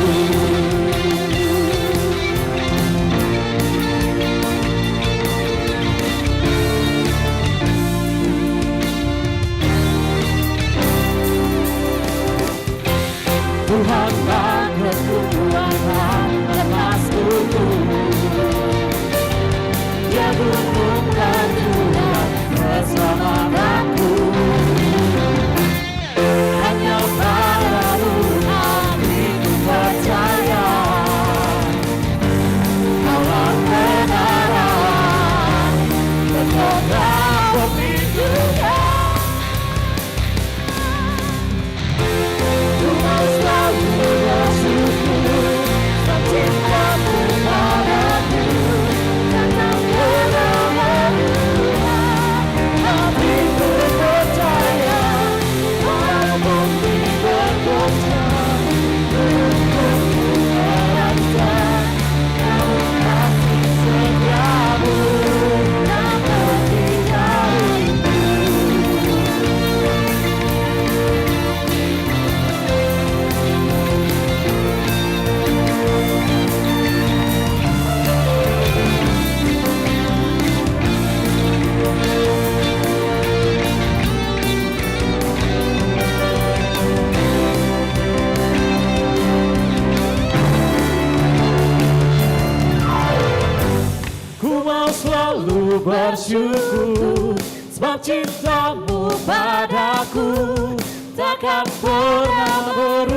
Tuhanlah kekuatan dan maskuku, Dia gunungkan juga keselamatanku. Hanya padamu hatiku percaya, Kaulah kebenaran dan Kaulah perlindungan. Ku mau selalu bersyukur sebab cintamu padaku takkan pernah berubah. Hatiku percaya walaupun diguncang gunung terangkat, namun kasih setiamu tak pergi dariku. Ku mau selalu bersyukur sebab cintamu padaku takkan pernah berubah.